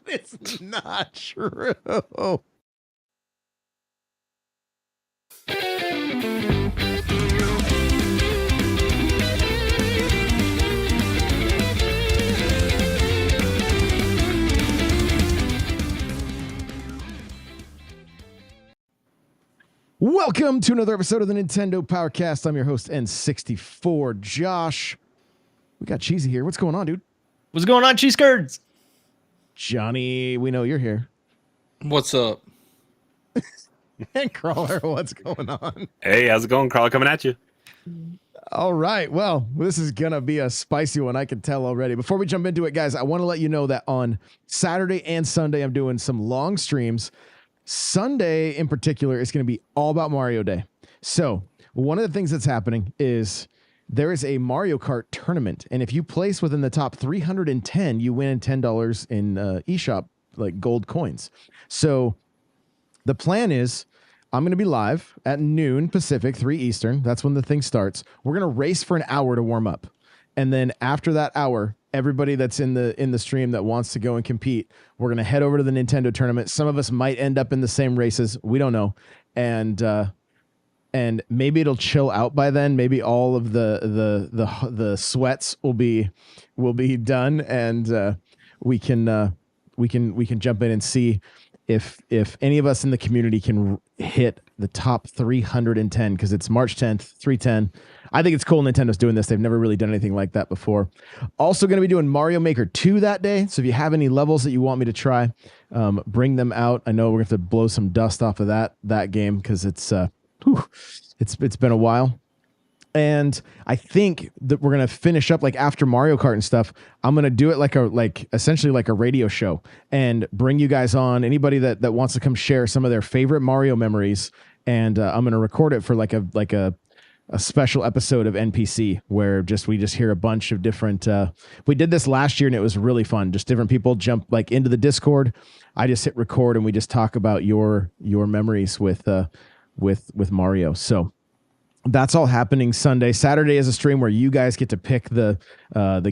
It's not true. Welcome to another episode of the Nintendo Powercast. I'm your host, N64 Josh. We got Cheesy here. What's going on, dude? What's going on, cheese curds? Johnny, we know you're here. What's up? And Crawler, what's going on? Hey, how's it going, Crawler? Coming at you. All right. Well, this is going to be a spicy one, I can tell already. Before we jump into it, guys, I want to let you know that on Saturday and Sunday, I'm doing some long streams. Sunday in particular is going to be all about Mario Day. So one of the things that's happening is there is a Mario Kart tournament. And if you place within the top 310, you win $10 in eShop, like gold coins. So the plan is I'm going to be live at noon Pacific, 3 Eastern. That's when the thing starts. We're going to race for an hour to warm up. And then after that hour, everybody that's in the stream that wants to go and compete, we're going to head over to the Nintendo tournament. Some of us might end up in the same races. We don't know. And maybe it'll chill out by then. Maybe all of the sweats will be done, and we can jump in and see if any of us in the community can hit the top 310, because it's March 10th, 310. I think it's cool Nintendo's doing this. They've never really done anything like that before. Also going to be doing Mario Maker 2 that day. So if you have any levels that you want me to try, bring them out. I know we're going to have to blow some dust off of that game, because it's been a while. And I think that we're going to finish up, like after Mario Kart and stuff, I'm going to do it essentially like a radio show, and bring you guys on, anybody that wants to come share some of their favorite Mario memories. And I'm going to record it for like a special episode of NPC where we just hear a bunch of different, we did this last year and it was really fun. Just different people jump like into the Discord. I just hit record and we just talk about your memories with Mario. So that's all happening Sunday. Saturday is a stream where you guys get to pick the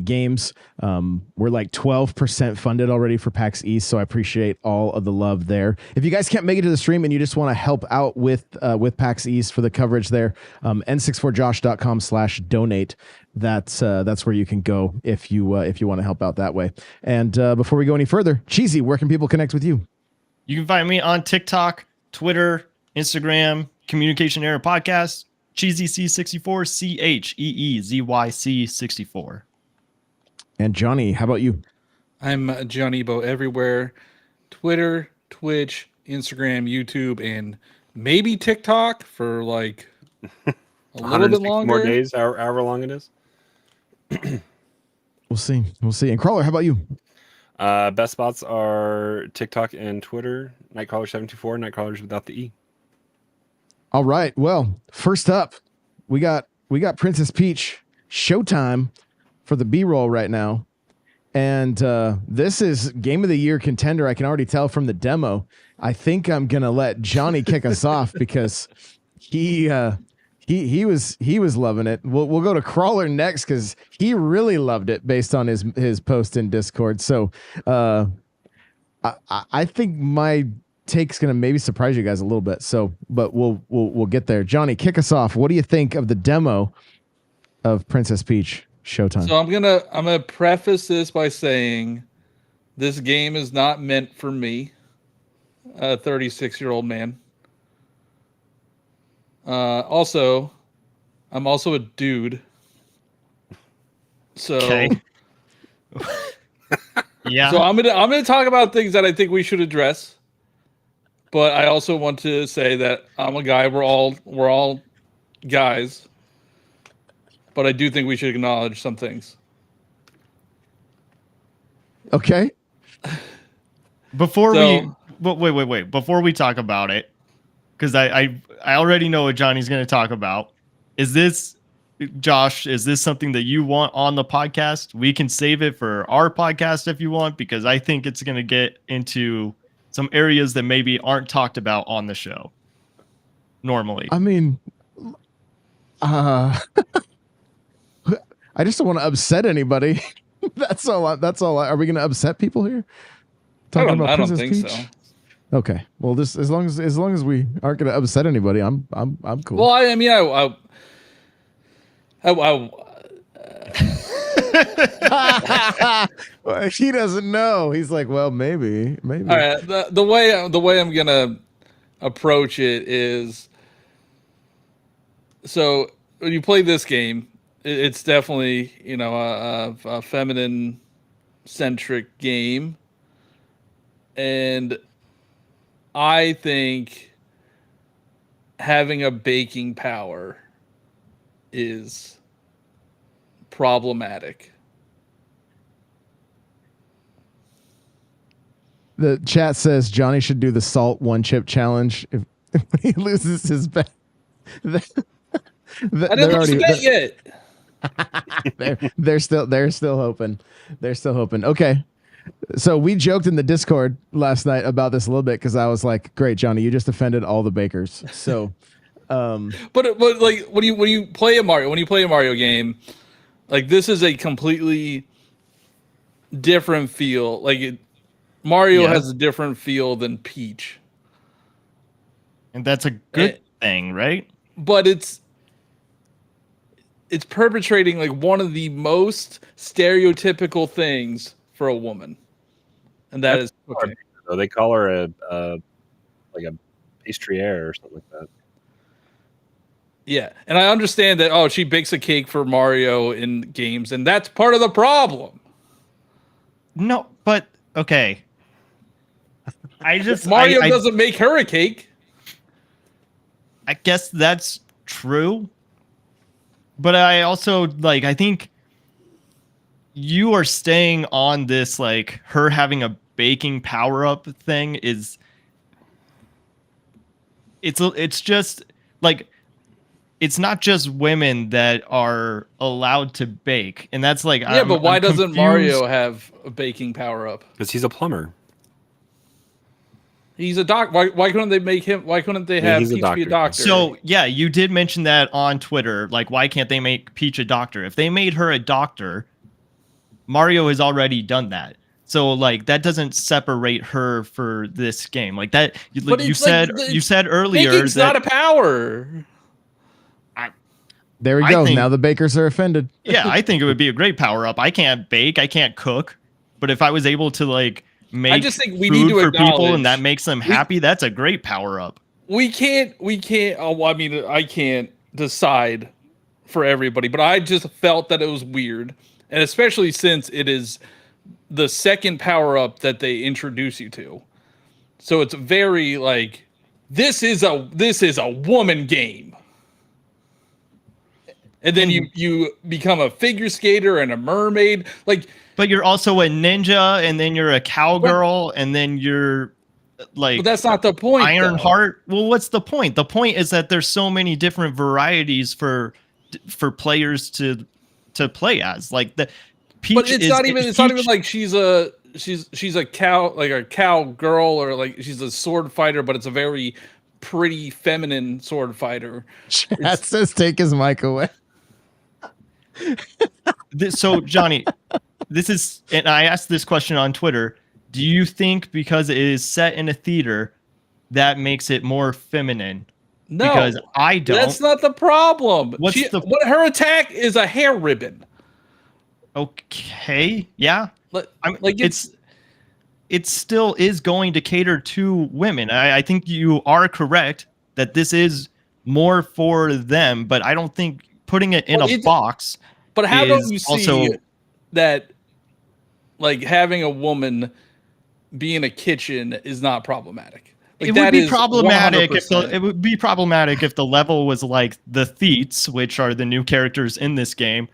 games. We're like 12% funded already for PAX East, so I appreciate all of the love there. If you guys can't make it to the stream and you just want to help out with PAX East for the coverage there, n64josh.com/donate. That's where you can go if you want to help out that way. And before we go any further, Cheesy, where can people connect with you? You can find me on TikTok, Twitter, Instagram, Communication Error Podcast, CheezyC64, CheezyC64. And Johnny, how about you? I'm Johnny Bo everywhere. Twitter, Twitch, Instagram, YouTube, and maybe TikTok for like a little bit longer. More days, however long it is. We'll see. And Crawler, how about you? Best spots are TikTok and Twitter. Nightcrawler724, Nightcrawlers without the E. All right. Well, first up, we got Princess Peach Showtime for the B-roll right now. And this is Game of the Year contender. I can already tell from the demo. I think I'm going to let Johnny kick us off, because he was loving it. We'll go to Crawler next, because he really loved it based on his post in Discord. So I think my take's gonna maybe surprise you guys a little bit. So, but we'll get there. Johnny, kick us off. What do you think of the demo of Princess Peach Showtime? So I'm gonna preface this by saying this game is not meant for me, a 36-year-old man. Also, I'm also a dude. So okay. Yeah. So I'm gonna talk about things that I think we should address. But I also want to say that I'm a guy. We're all guys. But I do think we should acknowledge some things. Okay. Wait. Before we talk about it, because I already know what Johnny's going to talk about. Josh, is this something that you want on the podcast? We can save it for our podcast if you want, because I think it's going to get into some areas that maybe aren't talked about on the show normally. I mean, I just don't want to upset anybody. That's all. Are we going to upset people here? talking about I don't Princess think Peach? so. Okay. Well, this as long as we aren't going to upset anybody, I'm cool. Well, I mean, Well, he doesn't know. He's like, well, maybe. all right. The way I'm gonna approach it is, so when you play this game, it's definitely a feminine centric game, and I think having a baking power is problematic. The chat says Johnny should do the salt one chip challenge if he loses his bet. I didn't lose the bet yet. They're still hoping. They're still hoping. Okay. So we joked in the Discord last night about this a little bit because I was like, "Great, Johnny, you just offended all the bakers." So, but like when you play a Mario game, like this is a completely different feel. Like Mario has a different feel than Peach, And that's a good thing, right? but it's perpetrating like one of the most stereotypical things for a woman, and that's okay. So they call her a pastry-aire or something like that. Yeah, and I understand that. She bakes a cake for Mario in games, and that's part of the problem. No, but okay. Mario doesn't make her a cake. I guess that's true. But I also I think you are staying on this like her having a baking power up thing is it's just like it's not just women that are allowed to bake, and that's like but why doesn't Mario have a baking power up? Because he's a plumber. He's a doc. Why couldn't they make him? Why couldn't they have Peach be a doctor? So yeah, you did mention that on Twitter. Like, why can't they make Peach a doctor? If they made her a doctor, Mario has already done that. So like that doesn't separate her for this game. Like that you said earlier baking's that not a power. there we go. Now the bakers are offended. Yeah, I think it would be a great power up. I can't bake, I can't cook, but if I was able to like make I just think we food need to for people acknowledge and that makes them happy, that's a great power up. We can't. I mean, I can't decide for everybody, but I just felt that it was weird, and especially since it is the second power up that they introduce you to, so it's very like this is a woman game, and then you become a figure skater and a mermaid, like. But you're also a ninja, and then you're a cowgirl, and then you're like. But that's not the point. Ironheart. Well, what's the point? The point is that there's so many different varieties for players to play as. Like the Peach. But it's not even like she's a cow, like a cowgirl, or like she's a sword fighter. But it's a very pretty feminine sword fighter. Chat says take his mic away. So Johnny. This is, and I asked this question on Twitter. Do you think because it is set in a theater, that makes it more feminine? No, because I don't. That's not the problem. What her attack is a hair ribbon. Okay, yeah. Like it still is going to cater to women. I think you are correct that this is more for them, but I don't think putting it in a box. But how don't you see that? Like having a woman be in a kitchen is not problematic. Like, it would be problematic if the level was like the Theets, which are the new characters in this game,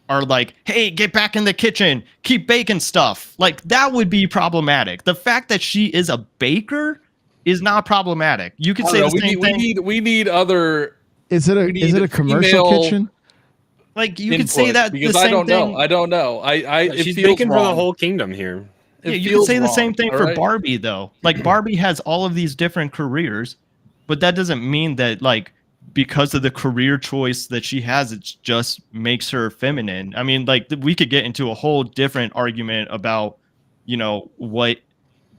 are like, hey, get back in the kitchen, keep baking stuff. Like that would be problematic. The fact that she is a baker is not problematic. You could say the same thing. We need other. Is it a commercial kitchen? Like you could say that because the same thing. I don't know. She's baking for the whole kingdom here. Yeah, you could say the same thing for Barbie though. Like Barbie has all of these different careers, but that doesn't mean that like because of the career choice that she has, it just makes her feminine. I mean, like we could get into a whole different argument about, what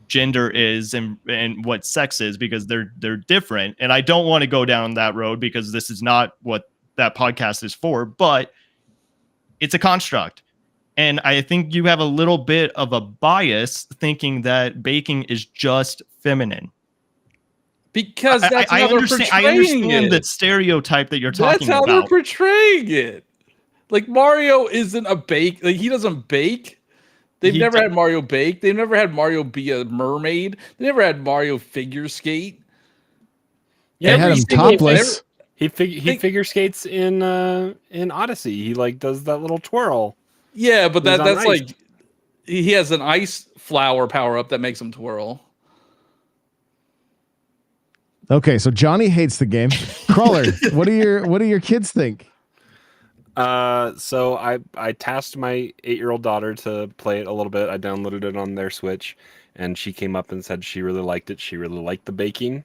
gender is and what sex is, because they're different. And I don't want to go down that road because this is not what that podcast is for, but it's a construct. And I think you have a little bit of a bias thinking that baking is just feminine. Because that's how they're portraying I understand it. that stereotype that you're talking That's how about. they're portraying it. Like Mario isn't a bake. Like he doesn't bake. They've never had Mario bake. They've never had Mario be a mermaid. They never had Mario figure skate. Yeah, they had him topless. He figure skates in Odyssey. He like does that little twirl. Yeah, but that's like he has an ice flower power up that makes him twirl. Okay, so Johnny hates the game. Crawler, what do your kids think? So I tasked my 8-year-old daughter to play it a little bit. I downloaded it on their Switch, and she came up and said she really liked it. She really liked the baking.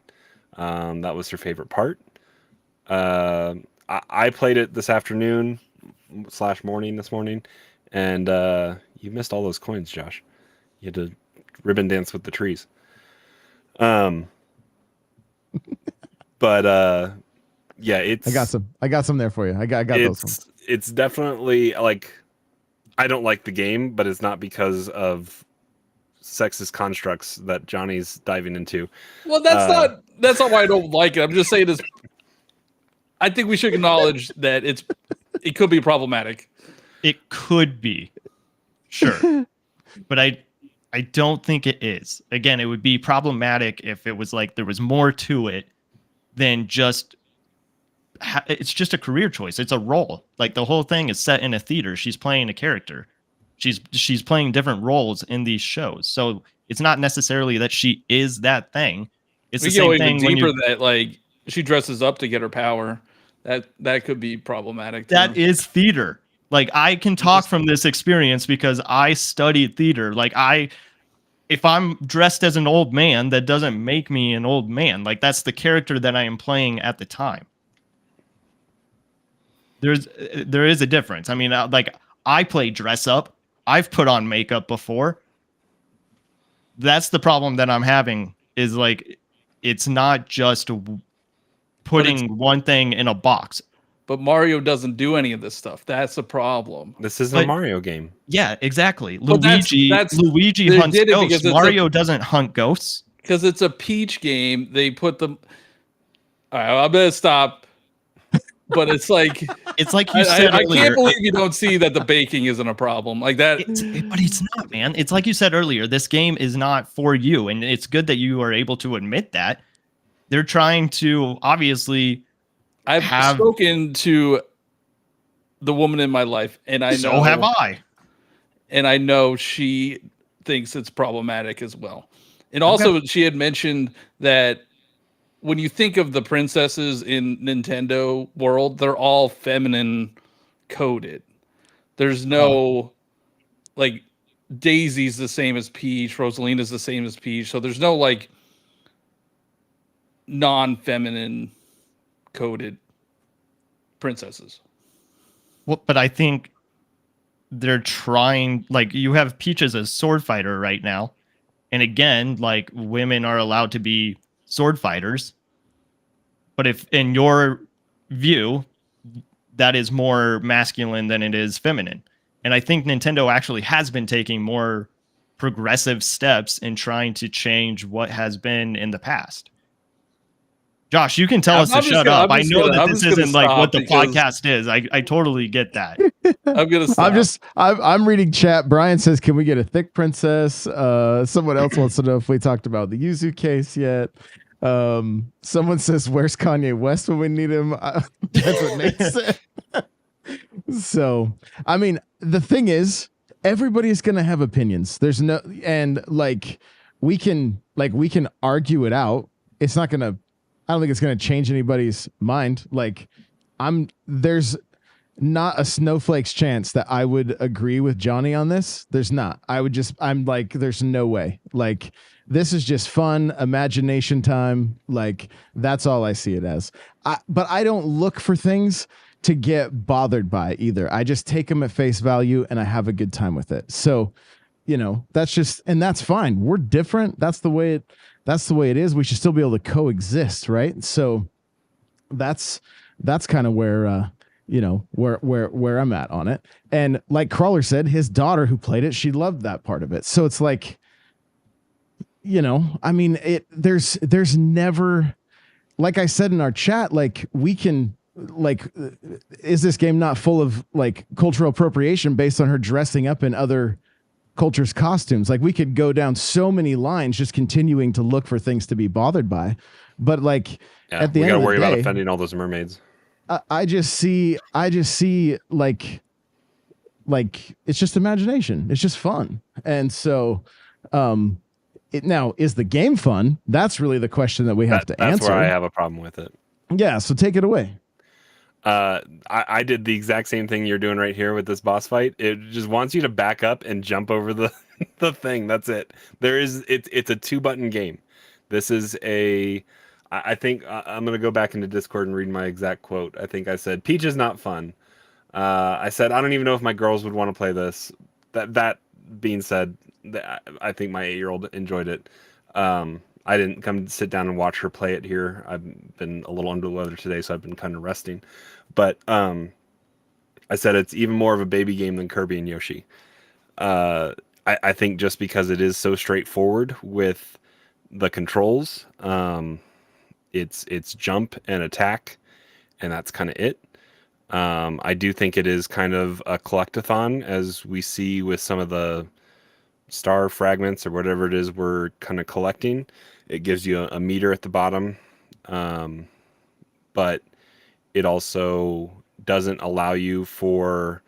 That was her favorite part. I played it this afternoon / morning this morning, and you missed all those coins, Josh. You had to ribbon dance with the trees. But yeah, I got some there for you. I got those ones. It's definitely like, I don't like the game, but it's not because of sexist constructs that Johnny's diving into. Well, that's not why I don't like it. I'm just saying this. I think we should acknowledge that it could be problematic. It could be, sure, but I don't think it is. Again, it would be problematic if it was like there was more to it than just. It's just a career choice. It's a role. Like the whole thing is set in a theater. She's playing a character. She's playing different roles in these shows. So it's not necessarily that she is that thing. It's the same thing when you that like she dresses up to get her power. That could be problematic. That is theater. Like I can talk from this experience because I studied theater. Like if I'm dressed as an old man, that doesn't make me an old man. Like that's the character that I am playing at the time. There is a difference. I mean, like I play dress up. I've put on makeup before. That's the problem that I'm having is like, it's not just putting one thing in a box. But Mario doesn't do any of this stuff. That's the problem. This isn't a Mario game. Yeah, exactly. But Luigi hunts ghosts. Mario doesn't hunt ghosts. Because it's a Peach game. They put them. All right, I'm gonna stop. But it's like you said I earlier. can't believe you don't see that the baking isn't a problem like that. But it's not, man. It's like you said earlier. This game is not for you, and it's good that you are able to admit that. They're trying to obviously. I've spoken to the woman in my life, and I know. So have I. And I know she thinks it's problematic as well. And also, she had mentioned that. When you think of the princesses in Nintendo world, they're all feminine coded. There's no like Daisy's the same as Peach, Rosalina's the same as Peach. So there's no like non-feminine coded princesses. Well, but I think they're trying, like you have Peach as a sword fighter right now. And again, like women are allowed to be sword fighters, but if in your view that is more masculine than it is feminine, and I think Nintendo actually has been taking more progressive steps in trying to change what has been in the past. Josh, you can tell us to shut up. I know that this isn't like what the podcast is. I totally get that. I'm gonna stop. I'm reading chat. Brian says, "Can we get a thick princess?" Someone else wants to know if we talked about the Yuzu case yet. Someone says, "Where's Kanye West when we need him?" That's what Nate said. So, I mean, the thing is, everybody's gonna have opinions. There's no, and like we can argue it out. It's not gonna. I don't think it's going to change anybody's mind. Like there's not a snowflake's chance that I would agree with Johnny on this. There's not. I'm like, there's no way. Like, this is just fun, imagination time. Like, that's all I see it as. But I don't look for things to get bothered by either. I just take them at face value and I have a good time with it. So, that's just, and that's fine. We're different. That's the way it is. We should still be able to coexist. Right. So that's kind of where, where I'm at on it. And like Crawler said, his daughter who played it, she loved that part of it. So it's like, I mean, there's never, like I said in our chat, like we can, like, is this game not full of like cultural appropriation based on her dressing up in other cultures' costumes? Like we could go down so many lines just continuing to look for things to be bothered by. But like at the end of the day, we gotta worry about offending all those mermaids. I just see like it's just imagination. It's just fun. And so now is the game fun? That's really the question that we have to answer. That's where I have a problem with it. Yeah. So take it away. I did the exact same thing you're doing right here with this boss fight. It just wants you to back up and jump over the thing. That's it. It's a 2-button game. This is I think I'm going to go back into Discord and read my exact quote. I think I said, Peach is not fun. I said, I don't even know if my girls would want to play this. That being said, I think my 8-year-old enjoyed it. I didn't come sit down and watch her play it here. I've been a little under the weather today, so I've been kind of resting. But I said it's even more of a baby game than Kirby and Yoshi. I think just because it is so straightforward with the controls, it's jump and attack, and that's kind of it. I do think it is kind of a collectathon, as we see with some of the star fragments or whatever it is we're kind of collecting. It gives you a meter at the bottom, but it also doesn't allow you for,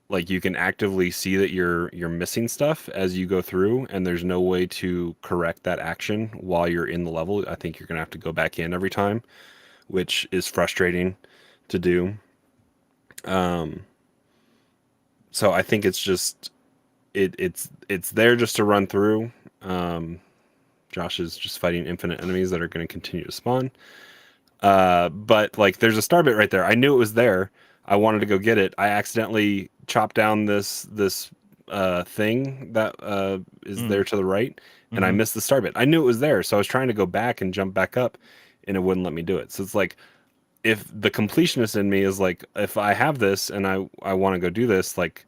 like, you can actively see that you're missing stuff as you go through, and there's no way to correct that action while you're in the level. I think you're gonna have to go back in every time, which is frustrating to do. So I think it's just it's there just to run through. Josh is just fighting infinite enemies that are going to continue to spawn. But like, there's a star bit right there. I knew it was there. I wanted to go get it. I accidentally chopped down this thing that is there to the right, and I missed the star bit. I knew it was there, so I was trying to go back and jump back up, and it wouldn't let me do it. So it's like, if the completionist in me is like, if I have this and I want to go do this, like,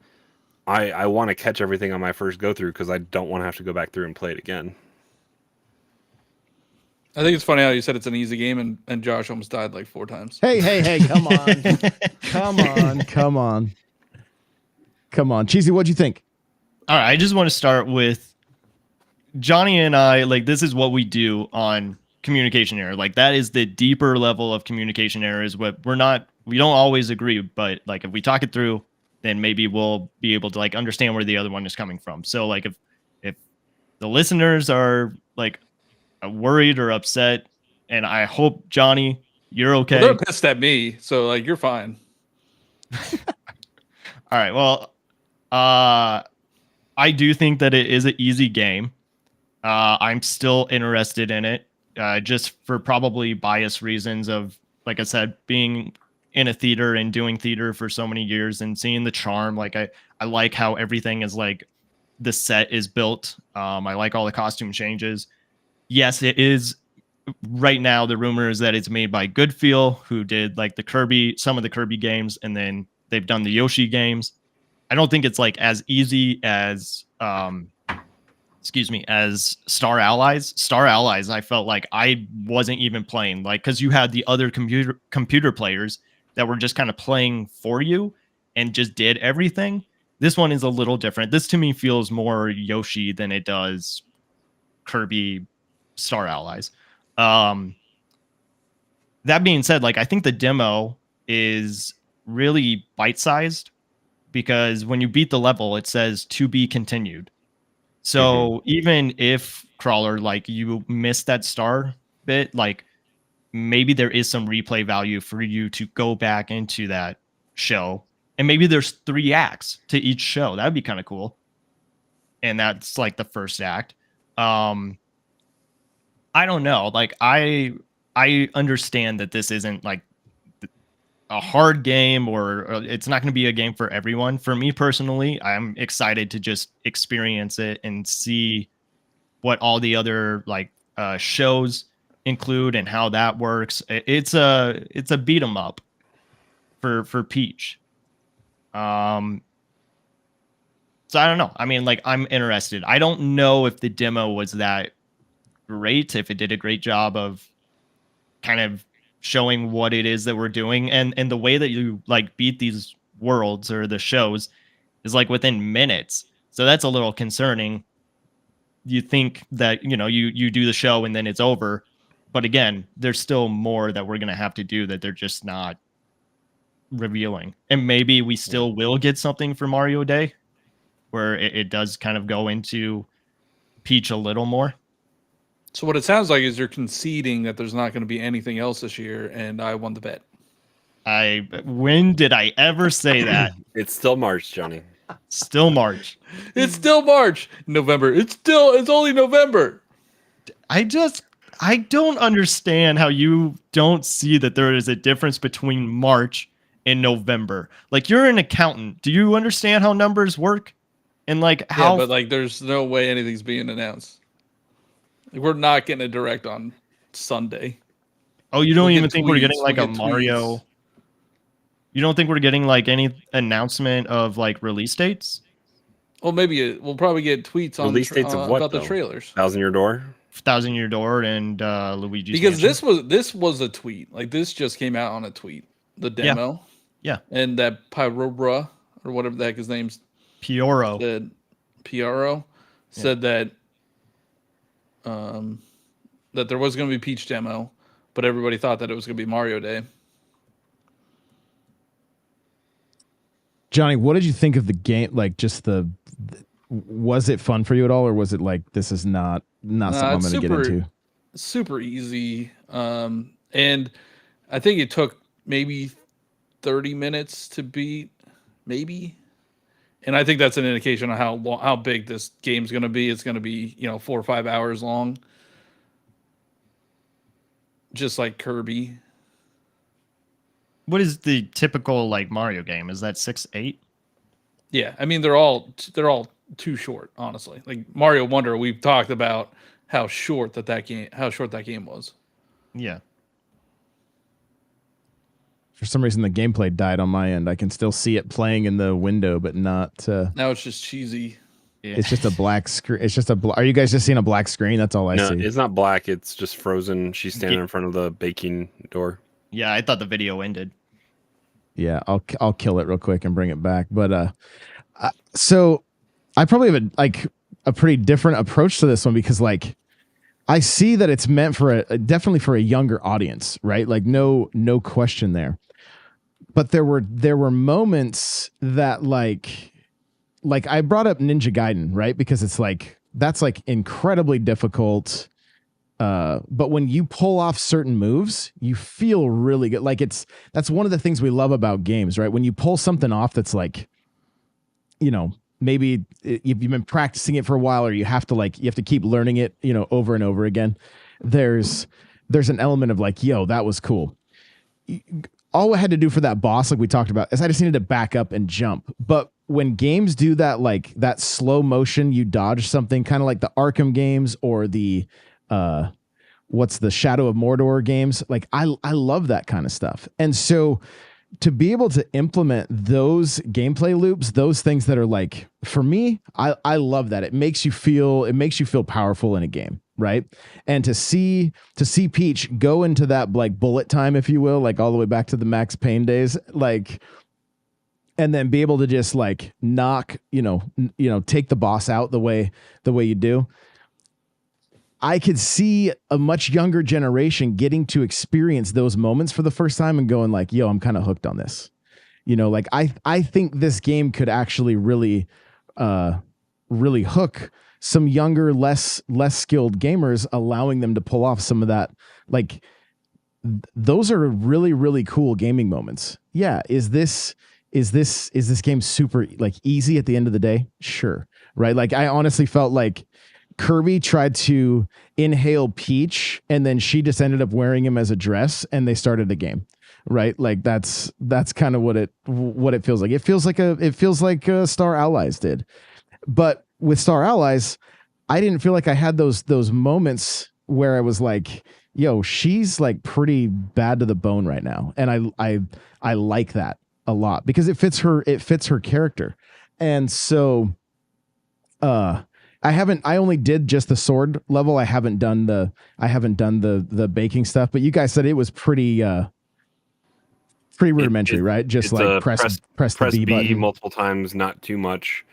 I want to catch everything on my first go through, because I don't want to have to go back through and play it again. I think it's funny how you said it's an easy game, and Josh almost died like 4 times. Hey, come on. Come on. Cheesy, what'd you think? All right, I just want to start with Johnny and I, like, this is what we do on communication error. Like, that is the deeper level of communication errors. What we don't always agree, but like, if we talk it through, then maybe we'll be able to like understand where the other one is coming from. So like, if the listeners are like worried or upset, and I hope, Johnny, you're okay. Well, they're pissed at me, so like, you're fine. All right. Well, I do think that it is an easy game. I'm still interested in it, just for probably bias reasons of, like I said, being in a theater and doing theater for so many years and seeing the charm. Like, I like how everything is, like, the set is built. I like all the costume changes. Yes, it is. Right now, the rumor is that it's made by Goodfeel, who did like some of the Kirby games, and then they've done the Yoshi games. I don't think it's like as easy as as Star Allies. Star Allies, I felt like I wasn't even playing, like, because you had the other computer players that were just kind of playing for you and just did everything. This one is a little different. This to me feels more Yoshi than it does Kirby Star Allies. That being said, like, I think the demo is really bite-sized, because when you beat the level, it says to be continued. So even if, Crawler, like, you missed that star bit, like, maybe there is some replay value for you to go back into that show, and maybe there's 3 acts to each show. That'd be kind of cool. And that's like the first act. I don't know. Like, I understand that this isn't like a hard game or it's not going to be a game for everyone. For me personally, I'm excited to just experience it and see what all the other like shows include and how that works. It's a beat 'em up for Peach. So I don't know. I mean, like, I'm interested. I don't know if the demo was that great, if it did a great job of kind of showing what it is that we're doing, and the way that you like beat these worlds or the shows is like within minutes. So that's a little concerning. You think that, you know, you do the show and then it's over, but again, there's still more that we're gonna have to do that they're just not revealing. And maybe we still will get something for Mario Day where it does kind of go into Peach a little more. So what it sounds like is you're conceding that there's not going to be anything else this year, and I won the bet. When did I ever say that? It's still March, Johnny. Still March. It's still March. November. It's only November. I don't understand how you don't see that there is a difference between March and November. Like, you're an accountant. Do you understand how numbers work? And like how, yeah, but like there's no way anything's being announced. Like, we're not getting a direct on Sunday. Oh, you don't We'll even get think tweets. we're getting like We'll a get Mario? tweets. You don't think we're getting like any announcement of like release dates? Well, maybe we'll probably get tweets on Release dates of what, about the though? trailers. Thousand Year Door. Thousand Year Door and Luigi's Because Mansion. this was a tweet. Like, this just came out on a tweet. The demo. Yeah. And that Pyrobra or whatever the heck his name's Pioro. said, PRO said that that there was going to be Peach demo, but everybody thought that it was going to be Mario Day. Johnny, what did you think of the game? Like, just was it fun for you at all, or was it like, this is not something I'm going to get into? Super easy, and I think it took maybe 30 minutes to beat, maybe. And I think that's an indication of how big this game's going to be. It's going to be, 4 or 5 hours long, just like Kirby. What is the typical like Mario game? Is that 6-8? Yeah, I mean they're all too short, honestly. Like Mario Wonder, we've talked about how short that game was. Yeah. For some reason, the gameplay died on my end. I can still see it playing in the window, but not. Now it's just cheesy. Yeah. It's just a black screen. It's just Are you guys just seeing a black screen? That's all I No, see. it's not black. It's just frozen. She's standing in front of the baking door. Yeah, I thought the video ended. Yeah, I'll kill it real quick and bring it back. But so I probably have a pretty different approach to this one, because like I see that it's meant for definitely for a younger audience, right? Like no question there. But there were moments that like I brought up Ninja Gaiden, right? Because it's like that's like incredibly difficult. But when you pull off certain moves, you feel really good. Like that's one of the things we love about games, right? When you pull something off that's like, maybe you've been practicing it for a while, or you have to keep learning it, over and over again. There's an element of like, yo, that was cool. All I had to do for that boss, like we talked about, is I just needed to back up and jump. But when games do that, like that slow motion, you dodge something, kind of like the Arkham games or the what's the Shadow of Mordor games, like I love that kind of stuff. And so to be able to implement those gameplay loops, those things that are like, for me, I love that. It makes you feel powerful in a game, right? And to see Peach go into that like bullet time, if you will, like all the way back to the Max Payne days, like, and then be able to just like knock, take the boss out the way you do. I could see a much younger generation getting to experience those moments for the first time and going like, yo, I'm kind of hooked on this. Like I think this game could actually really hook some younger, less skilled gamers, allowing them to pull off some of that. Like those are really, really cool gaming moments. Yeah. Is this game super like easy at the end of the day? Sure. Right. Like I honestly felt like Kirby tried to inhale Peach, and then she just ended up wearing him as a dress, and they started the game. right? Like that's kind of what it feels like. It feels like Star Allies did. But with Star Allies, I didn't feel like I had those moments where I was like, yo, she's like pretty bad to the bone right now. And I like that a lot because it fits her character. And so I only did just the sword level. I haven't done the baking stuff, but you guys said it was pretty rudimentary, right? Just like press the B button multiple times, not too much,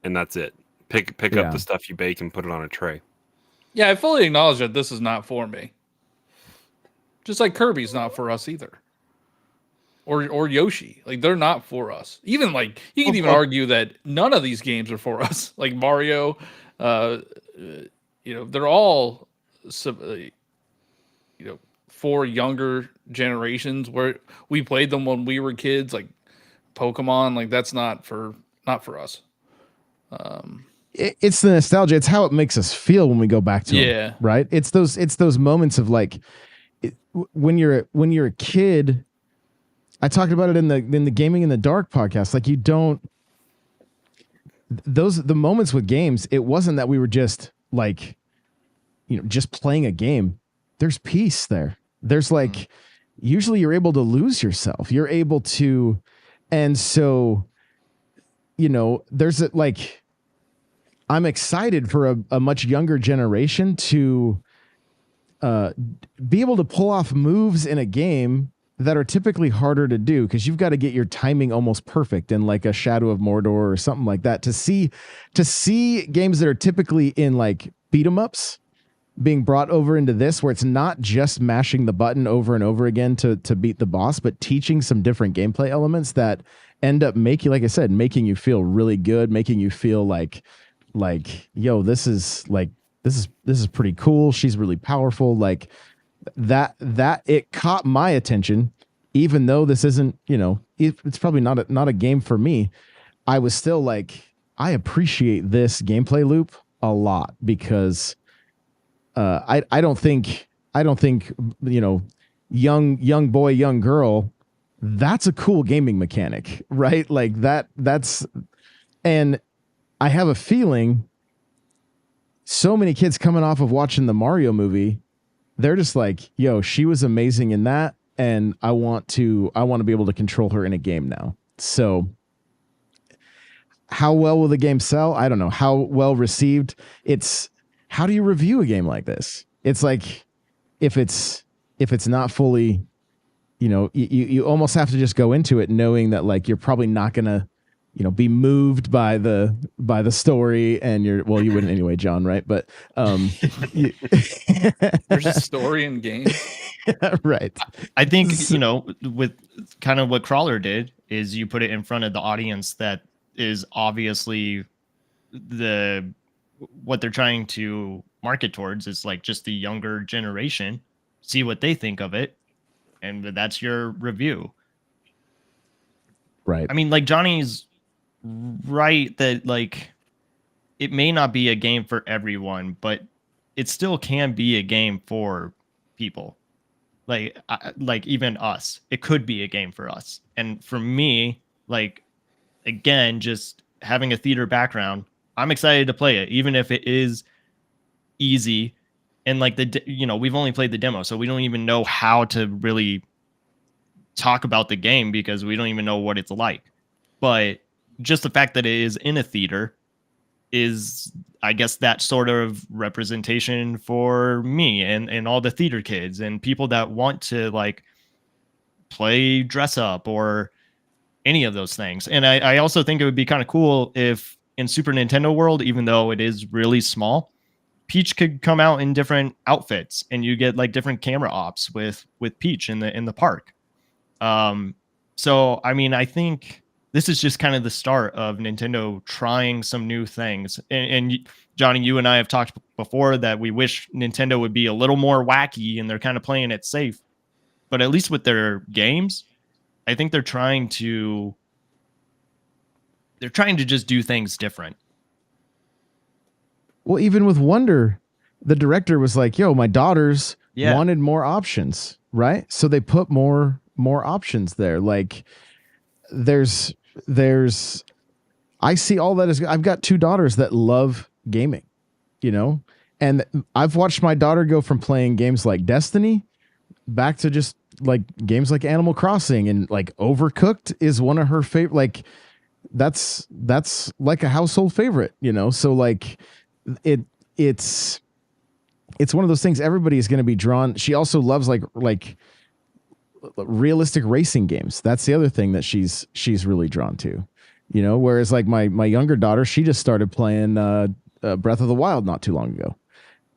and that's it. Pick up the stuff you bake and put it on a tray. Yeah, I fully acknowledge that this is not for me. Just like Kirby's not for us either. Or Yoshi. Like, they're not for us. Even like you can even argue that none of these games are for us. Like Mario, they're all for younger generations where we played them when we were kids, like Pokemon, like that's not for us. It's the nostalgia. It's how it makes us feel when we go back to them, right? It's those moments of like when you're a kid. I talked about it in the Gaming in the Dark podcast. Like the moments with games, it wasn't that we were just like, just playing a game. There's peace there. There's like, usually you're able to lose yourself. You're able to, and so, there's like, I'm excited for a much younger generation to be able to pull off moves in a game that are typically harder to do because you've got to get your timing almost perfect in like a Shadow of Mordor or something like that. To see games that are typically in like beat 'em ups being brought over into this, where it's not just mashing the button over and over again to beat the boss, but teaching some different gameplay elements that end up making, like I said, making you feel really good, making you feel like, yo, this is pretty cool. She's really powerful. Like that it caught my attention, even though this isn't, it's probably not a game for me. I was still like, I appreciate this gameplay loop a lot because I don't think young boy, young girl, that's a cool gaming mechanic, right? Like that's, and I have a feeling so many kids coming off of watching the Mario movie, they're just like, yo, she was amazing in that, and I want to be able to control her in a game now. So how well will the game sell? I don't know. How well received? It's, how do you review a game like this? It's like, if it's not fully, you almost have to just go into it knowing that like you're probably not gonna, be moved by the story, and you wouldn't anyway, John, right? But there's a story in games. Right. I think, with kind of what Crawler did is you put it in front of the audience that is obviously what they're trying to market towards is like just the younger generation, see what they think of it, and that's your review. Right. I mean, like Johnny's right that like it may not be a game for everyone, but it still can be a game for people. Like even us, it could be a game for us. And for me, like, again, just having a theater background, I'm excited to play it, even if it is easy. And like we've only played the demo, so we don't even know how to really talk about the game because we don't even know what it's like. But just the fact that it is in a theater is, I guess, that sort of representation for me and all the theater kids and people that want to like play dress up or any of those things. And I also think it would be kind of cool if in Super Nintendo World, even though it is really small, Peach could come out in different outfits and you get like different camera ops with Peach in the park. So, I mean, I think this is just kind of the start of Nintendo trying some new things. And Johnny, you and I have talked before that we wish Nintendo would be a little more wacky, and they're kind of playing it safe. But at least with their games, I think they're trying to just do things different. Well, even with Wonder, the director was like, yo, my daughters wanted more options, right? So they put more more options there. Like there's I see all that as I've got 2 daughters that love gaming, you know, and I've watched my daughter go from playing games like Destiny back to just like games like Animal Crossing, and like Overcooked is one of her favorite. Like that's like a household favorite, you know? So like it's one of those things everybody is going to be drawn. She also loves like realistic racing games. That's the other thing that she's really drawn to, you know, whereas like my younger daughter, she just started playing Breath of the Wild not too long ago.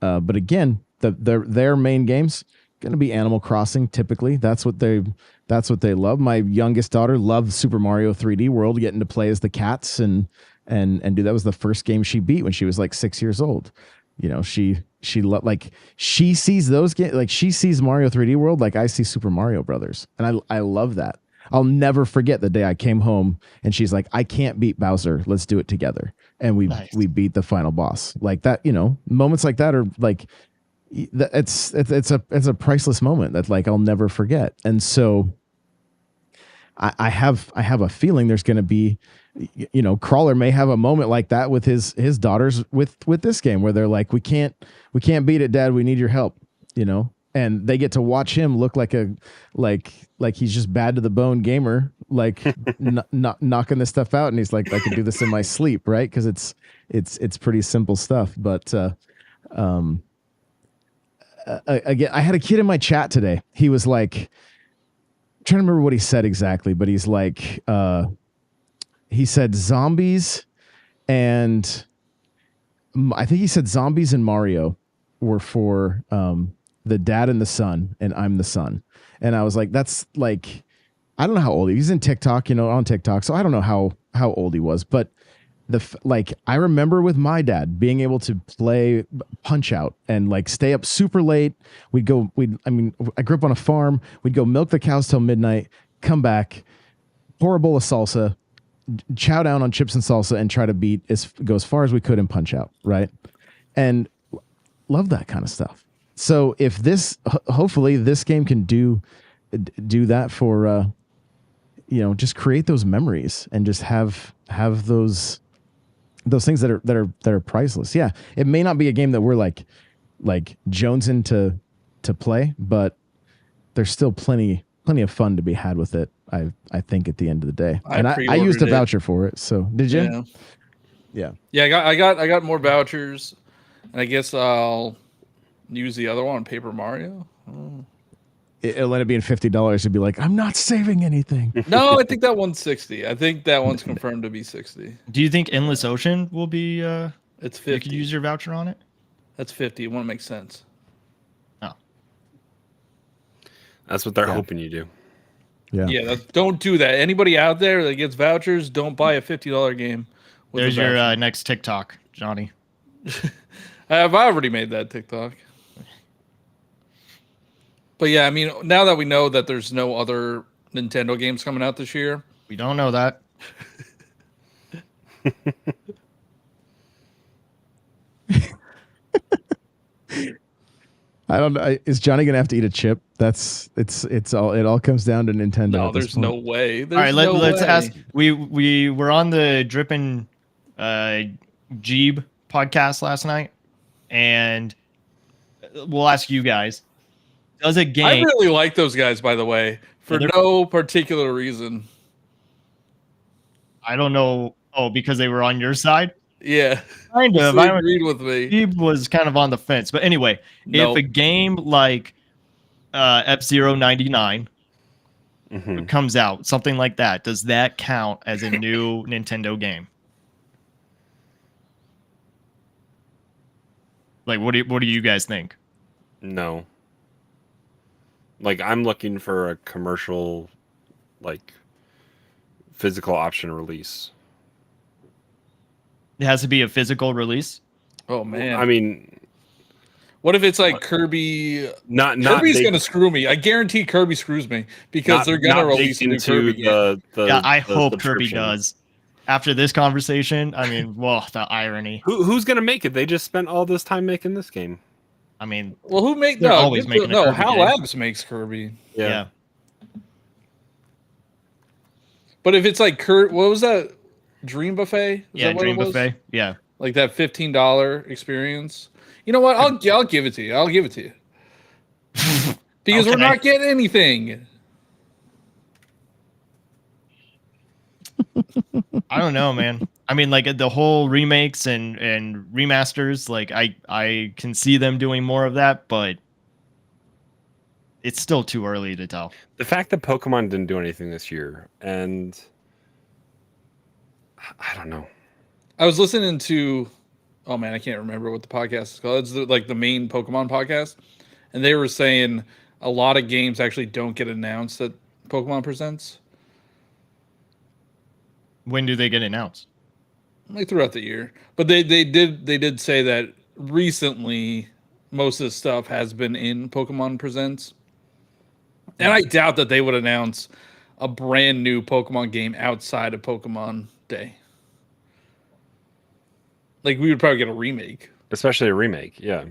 But again, their main games going to be Animal Crossing. Typically that's what they love. My youngest daughter loves Super Mario 3D World, getting to play as the cats and do that was the first game she beat when she was like 6 years old. You know, she sees those games, like she sees Mario 3D World like I see Super Mario Brothers, and I love that. I'll never forget the day I came home and she's like, I can't beat Bowser, let's do it together, and we beat the final boss. Like that, you know, moments like that are like it's a priceless moment that like I'll never forget. And so I have a feeling there's going to be, you know, Crawler may have a moment like that with his daughters with this game where they're like, we can't beat it, Dad, we need your help, you know, and they get to watch him look like he's just bad to the bone gamer, like not knocking this stuff out, and he's like, I can do this in my sleep, right? Because it's pretty simple stuff. But again, I had a kid in my chat today. He was like, I'm trying to remember what he said exactly, but he's like, he said zombies, and I think he said zombies and Mario were for the dad and the son, and I'm the son. And I was like, that's like, I don't know how old he's in TikTok, you know, on TikTok. So I don't know how old he was, but like I remember with my dad being able to play Punch Out and like stay up super late. I grew up on a farm. We'd go milk the cows till midnight, come back, pour a bowl of salsa, chow down on chips and salsa, and try to go as far as we could in Punch Out, right? And love that kind of stuff. So if hopefully this game can do that for, you know, just create those memories and just have those things that are priceless. Yeah, it may not be a game that we're like jonesing to play, but there's still plenty of fun to be had with it. I think at the end of the day, I used a voucher for it. So did you? Yeah. I got more vouchers, and I guess I'll use the other one, Paper Mario. It'll let it be in $50. It'd be like, I'm not saving anything. No, I think that one's 60. I think that one's confirmed to be 60. Do you think Endless Ocean will be? It's 50. You could use your voucher on it. That's 50. It won't make sense. Oh, that's what they're hoping you do. Yeah. Don't do that. Anybody out there that gets vouchers, don't buy a $50 game. There's your next TikTok, Johnny. I've already made that TikTok. But yeah, I mean, now that we know that there's no other Nintendo games coming out this year, we don't know that. I don't know. Is Johnny gonna have to eat a chip? It all comes down to Nintendo. No, there's no way. All right, let's ask. We were on the Drippin' Jeeb podcast last night, and we'll ask you guys. Does a game? I really like those guys, by the way, for no particular reason. I don't know. Oh, because they were on your side? Yeah. Kind of. They agreed with me. He was kind of on the fence. But anyway, if a game like F-Zero 99 comes out, something like that, does that count as a new Nintendo game? Like, what do you guys think? No. Like, I'm looking for a commercial, like, physical option release. It has to be a physical release? Oh, man. I mean, what if it's like Kirby? Kirby's going to screw me. I guarantee Kirby screws me because they're going to release a new Kirby game. I hope Kirby does. After this conversation, I mean, well, the irony. Who's going to make it? They just spent all this time making this game. I mean, well, who make always making a Kirby HAL game. Labs makes Kirby. Yeah. But if it's like Kurt, what was that? Dream Buffet? Is Yeah, that what Dream it was? Buffet. Yeah. Like that $15 experience. You know what? I'll give it to you. I'll give it to you. Because we're Okay. not getting anything. I don't know, man. I mean, like the whole remakes and remasters, like I can see them doing more of that, but it's still too early to tell. The fact that Pokemon didn't do anything this year, and I don't know. I was listening to, oh man, I can't remember what the podcast is called. It's like the main Pokemon podcast, and they were saying a lot of games actually don't get announced at Pokemon Presents, When do they get announced? like throughout the year. But they did say that recently most of the stuff has been in Pokemon Presents, and I doubt that they would announce a brand new Pokemon game outside of Pokemon Day. Like we would probably get a remake. Especially a remake, yeah.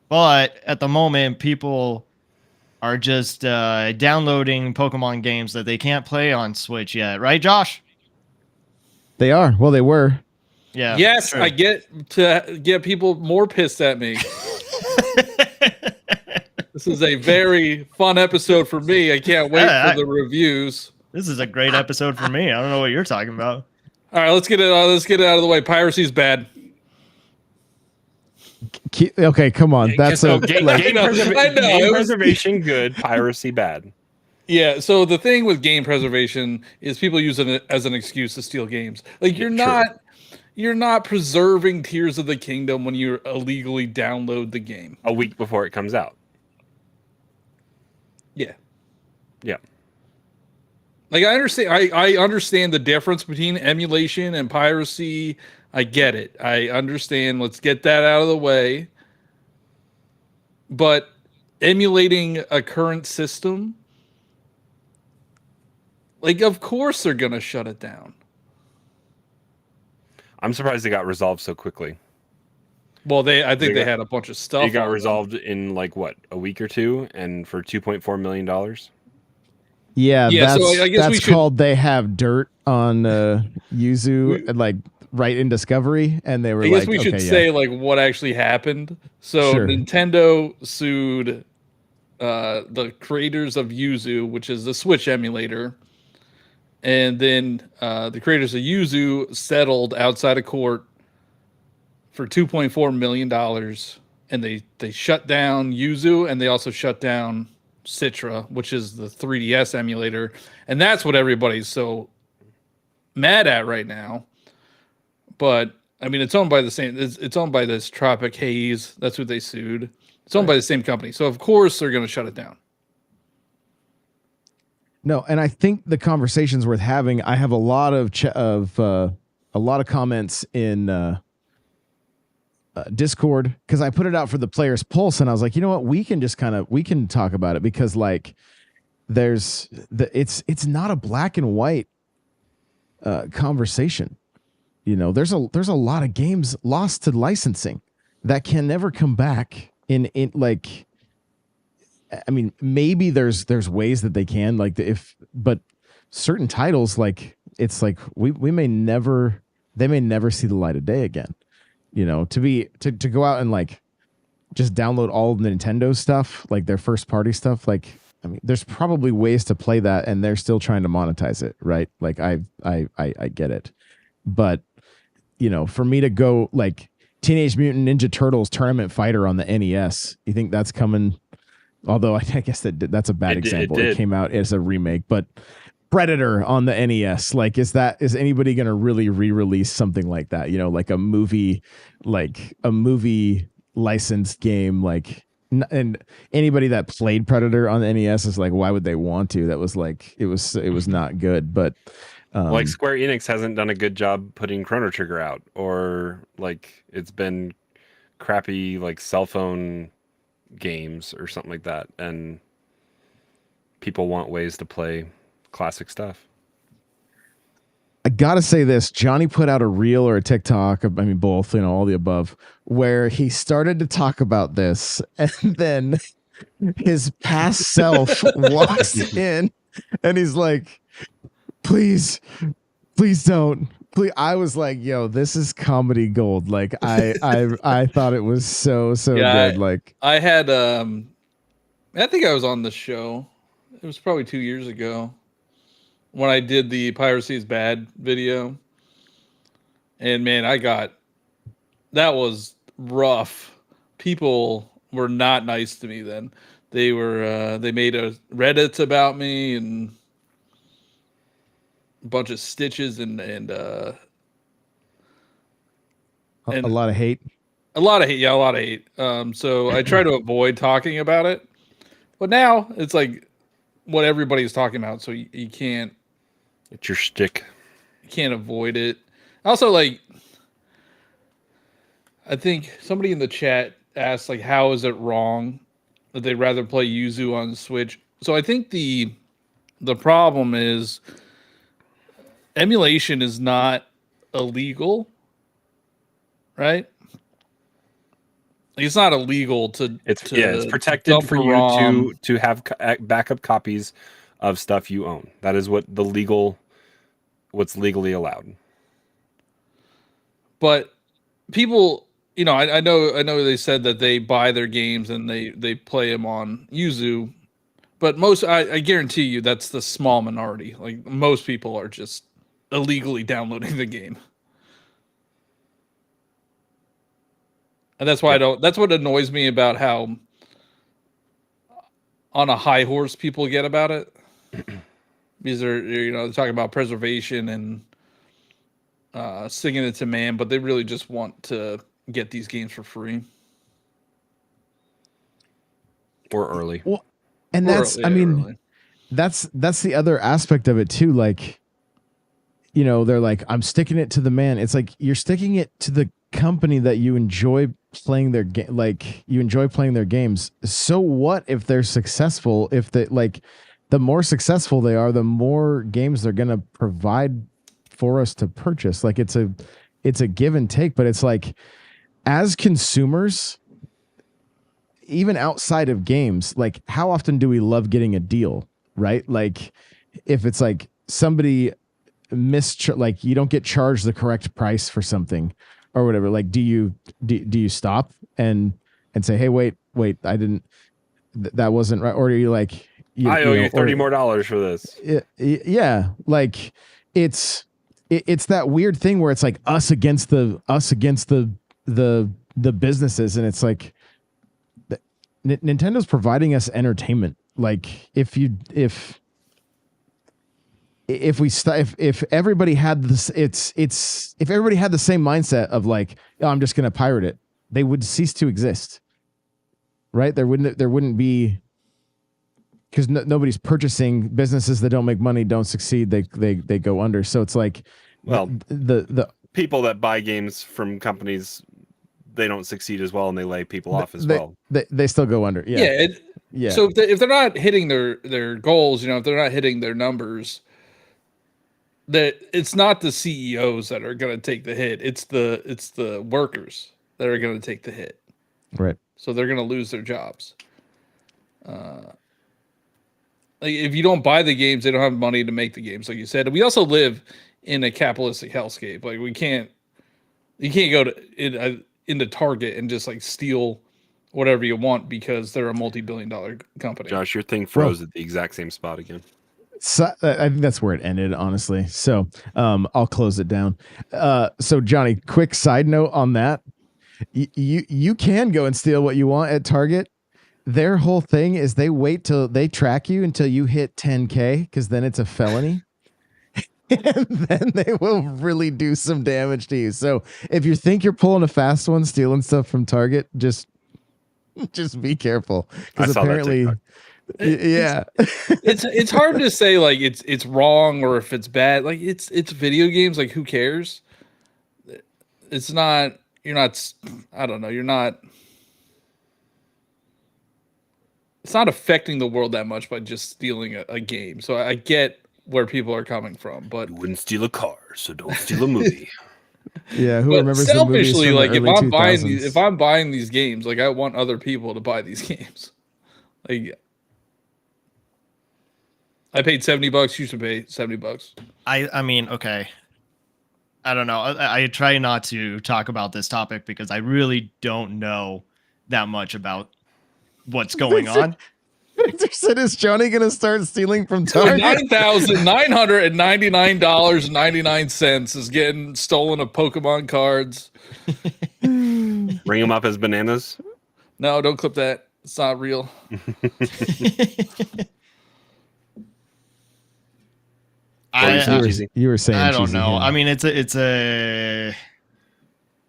But at the moment, people are just downloading Pokemon games that they can't play on Switch yet, right, Josh? They are. Well, they were. Yeah. Yes, true. I get to get people more pissed at me. This is a very fun episode for me. I can't wait for the reviews. This is a great episode for me. I don't know what you're talking about. All right, let's get it. Let's get it out of the way. Piracy's bad. Okay, come on. That's a game, like, I know. game preservation good, piracy bad. Yeah. So the thing with game preservation is people use it as an excuse to steal games. Like you're not preserving Tears of the Kingdom when you illegally download the game A week before it comes out. Yeah. Yeah. Like I understand, I understand the difference between emulation and piracy. I get it. I understand. Let's get that out of the way. But emulating a current system, like of course they're gonna shut it down. I'm surprised it got resolved so quickly. Well, I think they had a bunch of stuff. It got on them. resolved in like what, a week or two, and for $2.4 million. yeah, Yeah, that's, so I guess we that's should- called they have dirt on Yuzu, like right in Discovery, and they were I guess like, we should okay, say like what actually happened. So Sure. Nintendo sued the creators of Yuzu, which is the Switch emulator, and then the creators of Yuzu settled outside of court for $2.4 million, and they shut down Yuzu, and they also shut down Citra, which is the 3DS emulator, and that's what everybody's so mad at right now. But I mean, it's owned by the same. It's owned by this Tropic Haze. That's who they sued. It's owned by the same company, so of course they're going to shut it down. No, and I think the conversation's worth having. I have a lot of a lot of comments in Discord because I put it out for the Players Pulse, and I was like, you know what, we can talk about it because like it's not a black and white conversation. You know, there's a lot of games lost to licensing that can never come back in like. I mean, maybe there's ways that they can but certain titles, like it's like they may never see the light of day again. You know, to go out and like just download all of Nintendo stuff, like their first party stuff. Like, I mean, there's probably ways to play that, and they're still trying to monetize it, right? Like I get it, but you know, for me to go like Teenage Mutant Ninja Turtles Tournament Fighter on the NES, you think that's coming? Although I guess that's a bad example. It came out as a remake, but Predator on the NES, like is anybody going to really re-release something like that? You know, like a movie licensed game, like, and anybody that played Predator on the NES is like, why would they want to? That was like, it was not good, but like Square Enix hasn't done a good job putting Chrono Trigger out, or like it's been crappy like cell phone games or something like that, and people want ways to play classic stuff. I gotta say this, Johnny put out a reel or a TikTok, I mean both, you know, all the above, where he started to talk about this, and then his past self walks in And he's like, please don't. Please. I was like, yo, this is comedy gold. Like I thought it was so Yeah, good. Like I had I think I was on the show. It was probably 2 years ago when I did the Piracy is Bad video. And man, that was rough. People were not nice to me then. They made a Reddit about me and a bunch of stitches and a lot of hate. a lot of hate. Yeah, a lot of hate. So I try to avoid talking about it. But now it's like what everybody's talking about, so you can't. It's your shtick. You can't avoid it. Also, like, I think somebody in the chat asked, like, how is it wrong that they'd rather play Yuzu on Switch? So I think the problem is emulation is not illegal, right? Like, it's not illegal to. It's to protected dump for a you ROM. to have backup copies of stuff you own. That is what's legally allowed. But people, I know they said that they buy their games and they play them on Yuzu, but I guarantee you that's the small minority. Like most people are just illegally downloading the game. And that's why that's what annoys me about how on a high horse people get about it. Because they're talking about preservation and singing it to man, but they really just want to get these games for free. Or early. Well, and that's, early. that's the other aspect of it too. Like, they're like, I'm sticking it to the man. It's like, you're sticking it to the company that you enjoy playing their game. Like you enjoy playing their games. So what if they're successful? If they the more successful they are, the more games they're going to provide for us to purchase. Like it's a give and take, but it's like, as consumers, even outside of games, like how often do we love getting a deal, right? Like if it's like somebody like you don't get charged the correct price for something or whatever, like do you stop and say, hey, wait, I didn't, that wasn't right? Or are you like, I owe you $30 more for this. Yeah. Like it's that weird thing where it's like us against the businesses. And it's like Nintendo's providing us entertainment. Like if everybody had this, if everybody had the same mindset of like, oh, I'm just going to pirate it, they would cease to exist. Right. There wouldn't be, because nobody's purchasing. Businesses that don't make money don't succeed. They go under. So it's like, well, the people that buy games from companies, they don't succeed as well, and they lay people off as well. They still go under. Yeah. Yeah. So if they're not hitting their goals, if they're not hitting their numbers, that it's not the CEOs that are going to take the hit. It's the workers that are going to take the hit. Right. So they're going to lose their jobs. Like if you don't buy the games, they don't have money to make the games, like you said. And we also live in a capitalistic hellscape. Like you can't go into Target and just like steal whatever you want because they're a multi-billion-dollar company. Josh, your thing froze at the exact same spot again. So I think that's where it ended, honestly. So I'll close it down. So Johnny, quick side note on that. You can go and steal what you want at Target. Their whole thing is they wait till they track you until you hit 10K, because then it's a felony. And then they will really do some damage to you. So if you think you're pulling a fast one, stealing stuff from Target, just be careful. Because apparently, it's hard to say like it's wrong or if it's bad. Like it's video games. Like who cares? It's not. You're not. I don't know. You're not. It's not affecting the world that much by just stealing a game. So I get where people are coming from, but you wouldn't steal a car, so don't steal a movie. Yeah, who remembers selfishly, the movies from like the early 2000s? if I'm buying these games, like I want other people to buy these games. Like I paid $70. You should pay $70. I mean, okay. I don't know. I try not to talk about this topic because I really don't know that much about what's going on. Victor said, "Is Johnny gonna start stealing from So Target?" $9,999.99 is getting stolen of Pokemon cards. Ring them up as bananas. No, don't clip that. It's not real. You were saying I don't cheesy know. hand. I mean,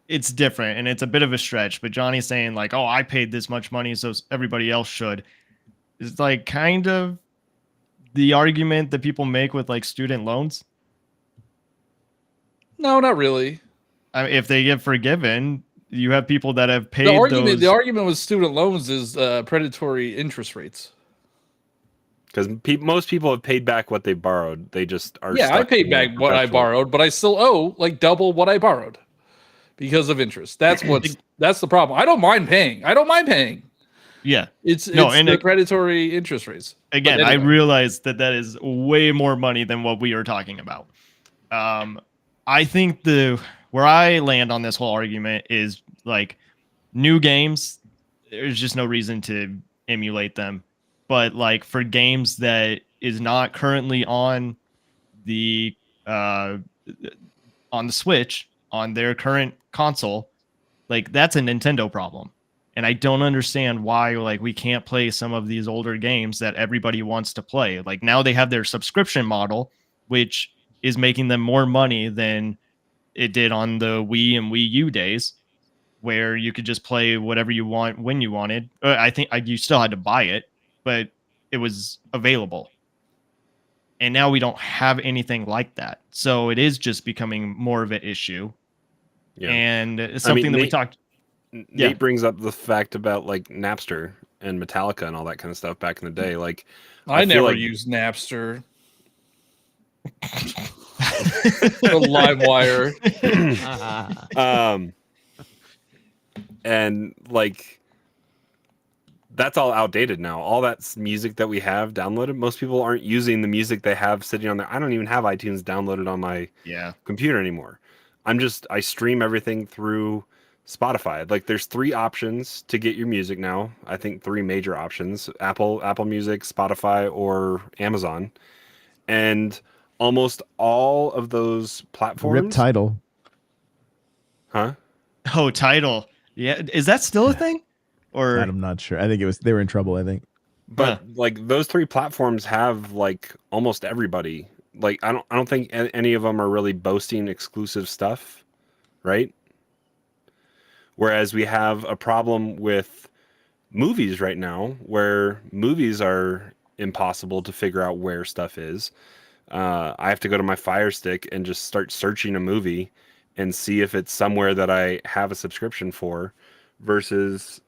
it's different and it's a bit of a stretch. But Johnny's saying like, "Oh, I paid this much money, so everybody else should." It's like kind of the argument that people make with like student loans. No, not really. I mean, if they get forgiven, you have people that have paid The argument with student loans is predatory interest rates. Because most people have paid back what they borrowed. They just are. Yeah, I paid back what I borrowed, but I still owe like double what I borrowed because of interest. That's the problem. I don't mind paying. Yeah, it's the predatory interest rates. Again, anyway. I realize that is way more money than what we are talking about. I think where I land on this whole argument is like new games. There's just no reason to emulate them. But like for games that is not currently on the Switch, on their current console, like that's a Nintendo problem. And I don't understand why like we can't play some of these older games that everybody wants to play. Like now they have their subscription model, which is making them more money than it did on the Wii and Wii U days, where you could just play whatever you want when you wanted. I think you still had to buy it, but it was available. And now we don't have anything like that. So it is just becoming more of an issue. Yeah. And it's something that we talked. Nate brings up the fact about like Napster and Metallica and all that kind of stuff back in the day. Like I never used Napster. Or LimeWire. And like that's all outdated now. All that's music that we have downloaded. Most people aren't using the music they have sitting on there. I don't even have iTunes downloaded on my computer anymore. I stream everything through Spotify. Like there's 3 options to get your music now. I think 3 major options: Apple Music, Spotify, or Amazon. And almost all of those platforms. Rip Tidal. Huh? Oh, Tidal. Yeah, is that still a thing? Or I'm not sure. I think they were in trouble, I think. But like those 3 platforms have like almost everybody. Like I don't think any of them are really boasting exclusive stuff, right? Whereas we have a problem with movies right now, where movies are impossible to figure out where stuff is. I have to go to my Fire Stick and just start searching a movie and see if it's somewhere that I have a subscription for, versus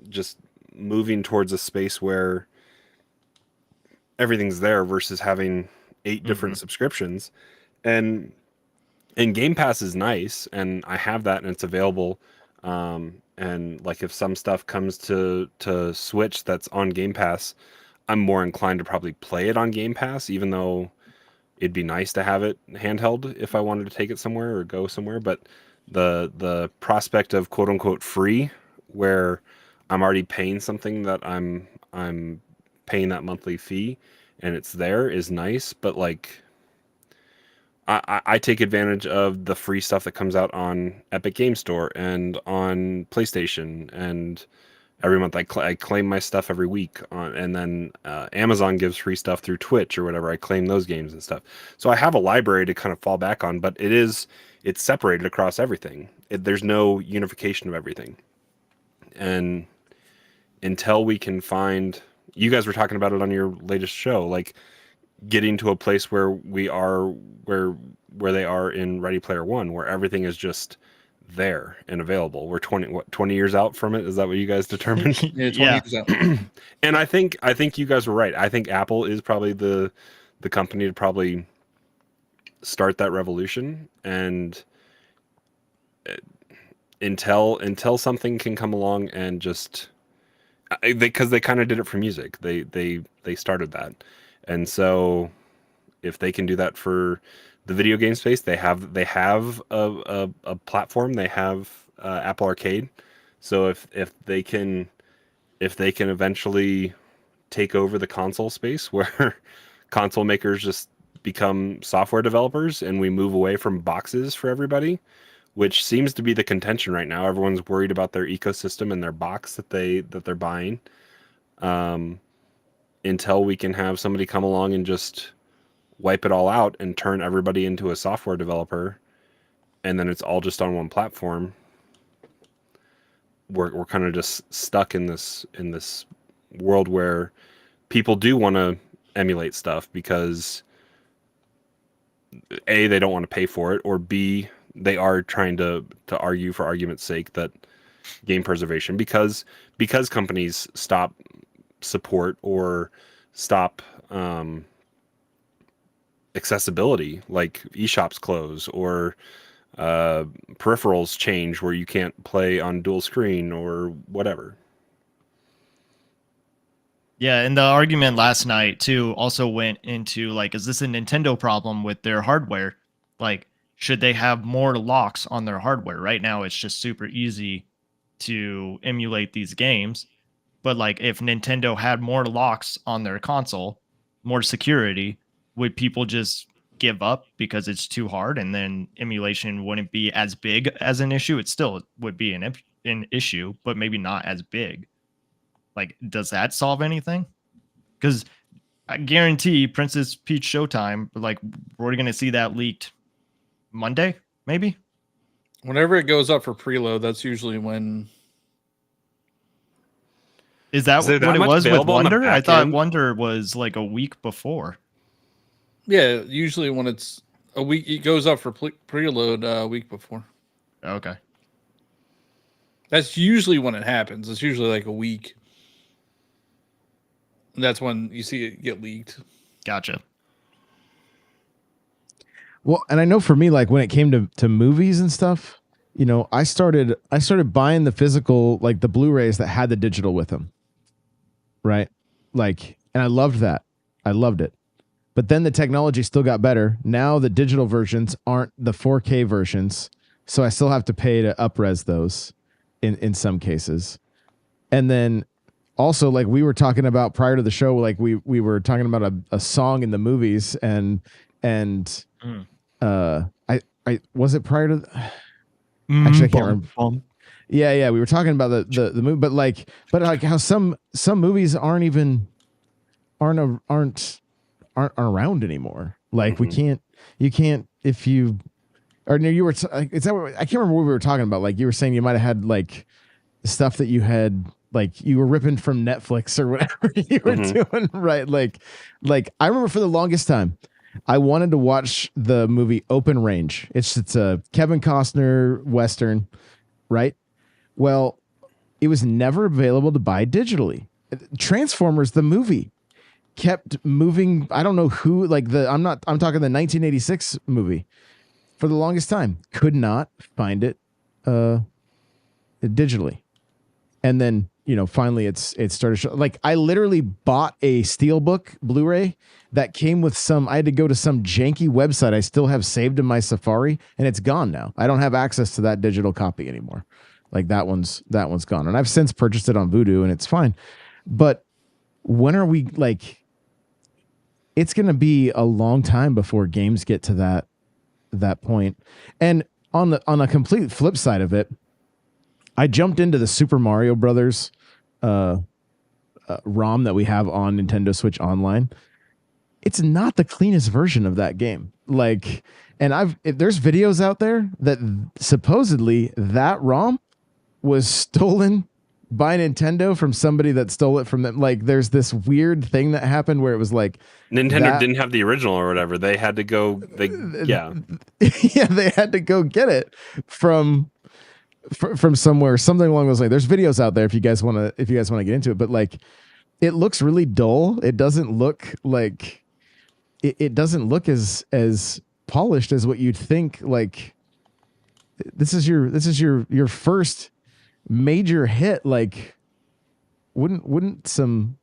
just moving towards a space where everything's there versus having 8 different subscriptions. And Game Pass is nice, and I have that and it's available. And like if some stuff comes to Switch that's on Game Pass, I'm more inclined to probably play it on Game Pass, even though it'd be nice to have it handheld if I wanted to take it somewhere or go somewhere. But the prospect of quote unquote free, where I'm already paying something that I'm paying that monthly fee and it's there, is nice. But like I take advantage of the free stuff that comes out on Epic Game Store and on PlayStation, and every month I claim my stuff every week and then Amazon gives free stuff through Twitch or whatever. I claim those games and stuff. So I have a library to kind of fall back on, but it's separated across everything. There's no unification of everything. And until we can find, you guys were talking about it on your latest show, like getting to a place where we are where they are in Ready Player One, where everything is just there and available. We're 20 years out from it. Is that what you guys determined? Yeah, 20 years out. And I think you guys were right. I think Apple is probably the company to probably start that revolution. And until something can come along and just because they kind of did it for music. They started that. And so if they can do that for the video game space, they have a platform. They have Apple Arcade. So if they can eventually take over the console space where console makers just become software developers and we move away from boxes for everybody, which seems to be the contention right now. Everyone's worried about their ecosystem and their box that they're buying. Until we can have somebody come along and just wipe it all out and turn everybody into a software developer, and then it's all just on one platform. We're kind of just stuck in this world where people do want to emulate stuff because A, they don't want to pay for it, or B, they are trying to argue for argument's sake that game preservation, because companies stop support or stop accessibility, like eShops close or peripherals change where you can't play on dual screen or whatever. Yeah, and the argument last night too also went into like, is this a Nintendo problem with their hardware? Like, should they have more locks on their hardware? Right now, it's just super easy to emulate these games. But like, if Nintendo had more locks on their console, more security, would people just give up because it's too hard, and then emulation wouldn't be as big as an issue? It still would be an issue, but maybe not as big. Like, does that solve anything? Because I guarantee Princess Peach Showtime, like, we're going to see that leaked Monday, maybe? Whenever it goes up for preload, that's usually when. Is that there what that it much was with available on the Wonder? I back thought end? Wonder was like a week before. Yeah, usually when it's a week, it goes up for preload a week before. Okay. That's usually when it happens. It's usually like a week. And that's when you see it get leaked. Gotcha. Well, and I know for me, like when it came to movies and stuff, you know, I started buying the physical, like the Blu-rays that had the digital with them. Right. Like, and I loved that. I loved it. But then the technology still got better. Now the digital versions aren't the 4K versions. So I still have to pay to upres those in some cases. And then also, like we were talking about prior to the show, like we were talking about a song in the movies and I was it prior to actually I can't remember. Yeah, we were talking about the movie, but like how some movies aren't around anymore. Like you can't if you or no, you were is that what, I can't remember what we were talking about. Like you were saying you might have had like stuff that you had like you were ripping from Netflix or whatever you were doing, right? Like I remember for the longest time I wanted to watch the movie Open Range. It's a Kevin Costner Western, right? Well, it was never available to buy digitally. Transformers, the movie, kept moving. I don't know who, like I'm talking the 1986 movie. For the longest time, could not find it digitally. And then, you know, finally it started like I literally bought a Steelbook Blu-ray that came with I had to go to some janky website I still have saved in my Safari, and it's gone now. I don't have access to that digital copy anymore. Like that one's gone. And I've since purchased it on Vudu and it's fine. But when are we like, it's going to be a long time before games get to that point. And on a complete flip side of it, I jumped into the Super Mario Brothers ROM that we have on Nintendo Switch Online. It's not the cleanest version of that game. Like, and there's videos out there that supposedly that ROM was stolen by Nintendo from somebody that stole it from them. Like, there's this weird thing that happened where it was like Nintendo didn't have the original or whatever. They had to go. Yeah, they had to go get it from somewhere, something along those lines. There's videos out there if you guys want to get into it, but like it looks really dull. It doesn't look like it doesn't look as polished as what you'd think. Like this is your first major hit. Like wouldn't some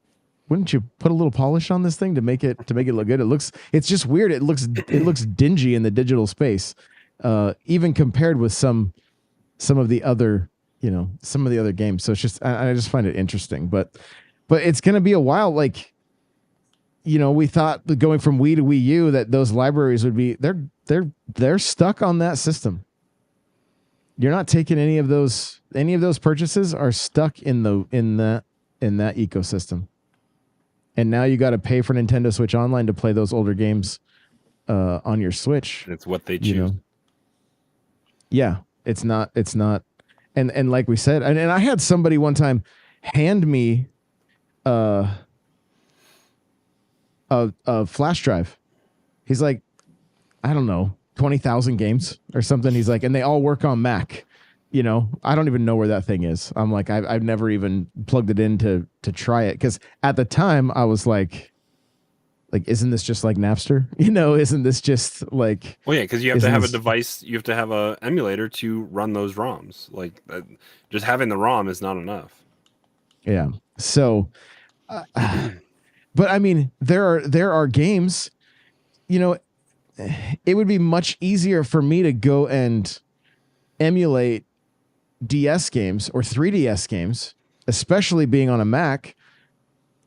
wouldn't you put a little polish on this thing to make it look good? It's just weird. It looks dingy in the digital space, even compared with some of the other games. So it's just, I just find it interesting, but it's going to be a while. Like, we thought going from Wii to Wii U that those libraries would be, they're stuck on that system. You're not taking any of those purchases are stuck in that ecosystem. And now you got to pay for Nintendo Switch Online to play those older games on your Switch. It's what they choose. Yeah, it's not. And like we said, and I had somebody one time hand me a flash drive. He's like, I don't know, 20,000 games or something. He's like, and they all work on Mac. I don't even know where that thing is. I'm like, I've never even plugged it in to try it. Cause at the time I was like, isn't this just like Napster? Isn't this just like, well, yeah. Cause you have to have a device. You have to have a emulator to run those ROMs. Like just having the ROM is not enough. Yeah. So, but I mean, there are games, it would be much easier for me to go and emulate DS games or 3DS games, especially being on a Mac.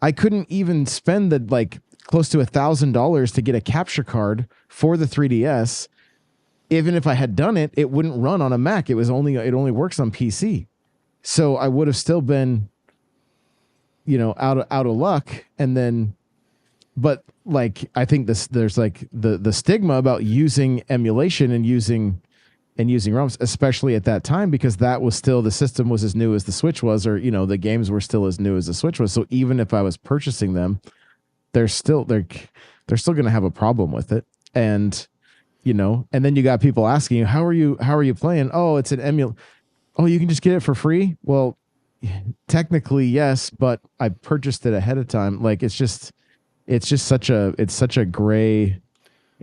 I couldn't even spend the close to $1,000 to get a capture card for the 3DS. Even if I had done it, it wouldn't run on a Mac. It only works on PC. So I would have still been, out of luck. And then, but I think there's the stigma about using emulation and using ROMs, especially at that time, because that was still, the system was as new as the Switch was, or the games were still as new as the Switch was. So even if I was purchasing them, they're still going to have a problem with it. And and then you got people asking you, how are you playing? Oh, it's an emulator. Oh, you can just get it for free? Well, technically yes, but I purchased it ahead of time. It's such a gray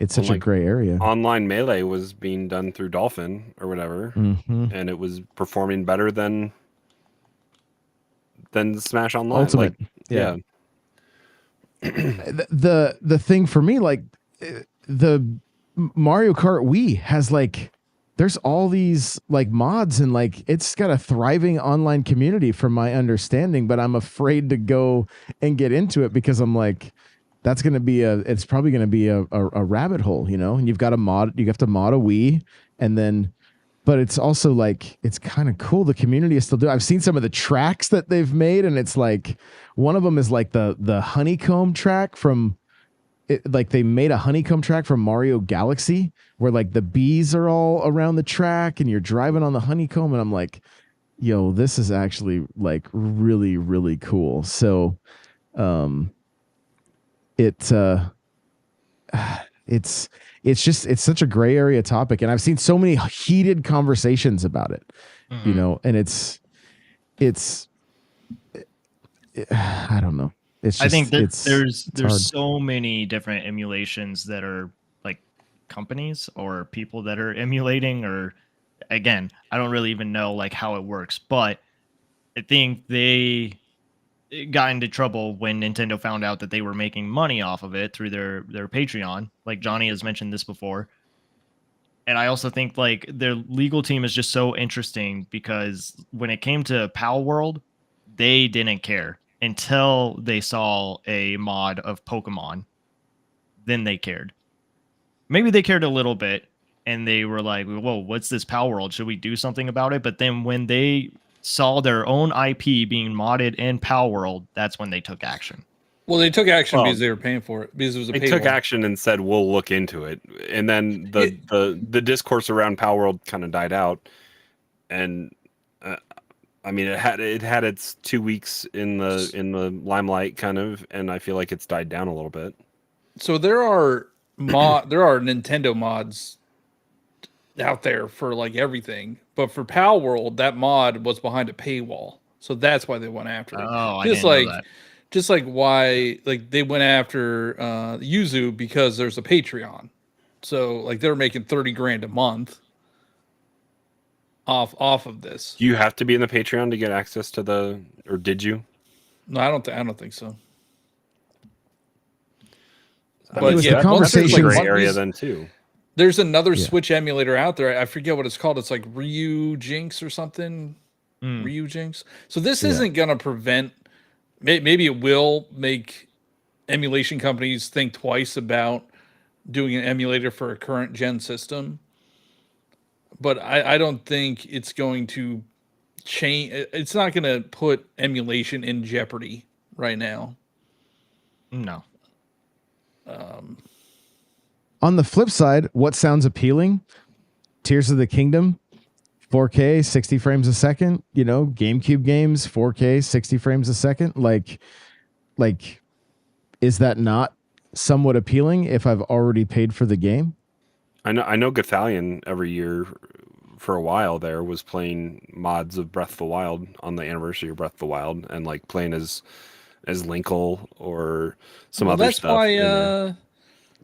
area. Online Melee was being done through Dolphin or whatever, and it was performing better than Smash Online. Ultimate. Yeah. The thing for me, the Mario Kart Wii has there's all these mods and it's got a thriving online community from my understanding, but I'm afraid to go and get into it because I'm that's going to be it's probably going to be a rabbit hole, and you have to mod a Wii, and then, but it's also it's kind of cool. The community is still doing. I've seen some of the tracks that they've made, and it's one of them is the honeycomb track from they made a honeycomb track from Mario Galaxy where the bees are all around the track and you're driving on the honeycomb, and I'm like, yo, this is actually really, really cool. So, it's such a gray area topic, and I've seen so many heated conversations about it, and it's I don't know. It's just, I think there's hard. so many different emulations that are companies or people that are emulating, or again, I don't really even know how it works, but I think they got into trouble when Nintendo found out that they were making money off of it through their Patreon. Like Johnny has mentioned this before. And I also think their legal team is just so interesting because when it came to Pal World, they didn't care until they saw a mod of Pokemon. Then they cared. Maybe they cared a little bit and they were like, whoa, what's this Pal World? Should we do something about it? But then when they saw their own IP being modded in Pal World, that's when they took action. Well, they took action because they were paying for it, because it was a paywall. They took action and said, we'll look into it. And then the discourse around Pal World kind of died out. And I mean, it had its 2 weeks in the limelight kind of, and I feel like it's died down a little bit. So there are Nintendo mods out there for everything, but for Pal World, that mod was behind a paywall, so that's why they went after it. Oh, I didn't know that. Just why they went after Yuzu, because there's a Patreon, so they were making $30,000 a month off of this. Do you have to be in the Patreon to get access to or did you? No, I don't think so. I But mean, was yeah, the most of it's conversation- like gray area monkeys- then too. There's another Yeah. Switch emulator out there. I forget what it's called. It's like Ryu Jinx or something. Mm. Ryu Jinx. So this Yeah. isn't going to prevent. Maybe it will make emulation companies think twice about doing an emulator for a current gen system. But I don't think it's going to change. It's not going to put emulation in jeopardy right now. No. On the flip side, what sounds appealing? Tears of the Kingdom, 4K, 60 frames a second. You know, GameCube games, 4K, 60 frames a second. Like, is that not somewhat appealing if I've already paid for the game? I know Gothalion every year for a while there was playing mods of Breath of the Wild on the anniversary of Breath of the Wild and like playing as Linkle or some other That's stuff. why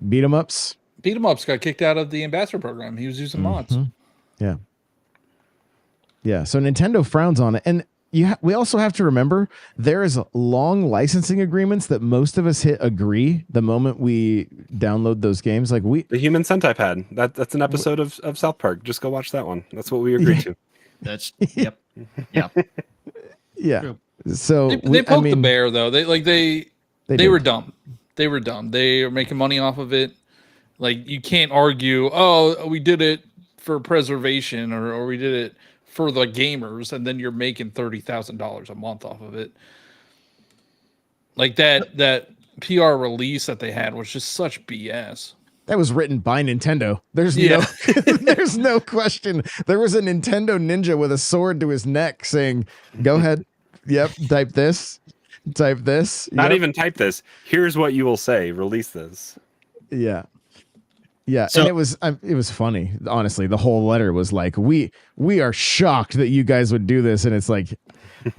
Beat 'em ups. Beat 'em Ups got kicked out of the ambassador program. He was using mods. Yeah. Yeah. So Nintendo frowns on it. And we also have to remember there is long licensing agreements that most of us hit agree the moment we download those games. Like The Human Centipede. That's an episode of South Park. Just go watch that one. That's what we agreed to. That's yep. Yeah. yeah. True. So They poked the bear though. They did. were dumb. They were dumb. They are making money off of it. Like you can't argue, oh, we did it for preservation or we did it for the gamers, and then you're making $30,000 a month off of it. Like that PR release that they had was just such BS. That was written by Nintendo. There's there's no question. There was a Nintendo ninja with a sword to his neck saying, "Go ahead. Yep, type this. Type this." Not Yep. even type this. Here's what you will say. Release this. Yeah. Yeah, So- and it was funny. Honestly, the whole letter was like, "We are shocked that you guys would do this," and it's like,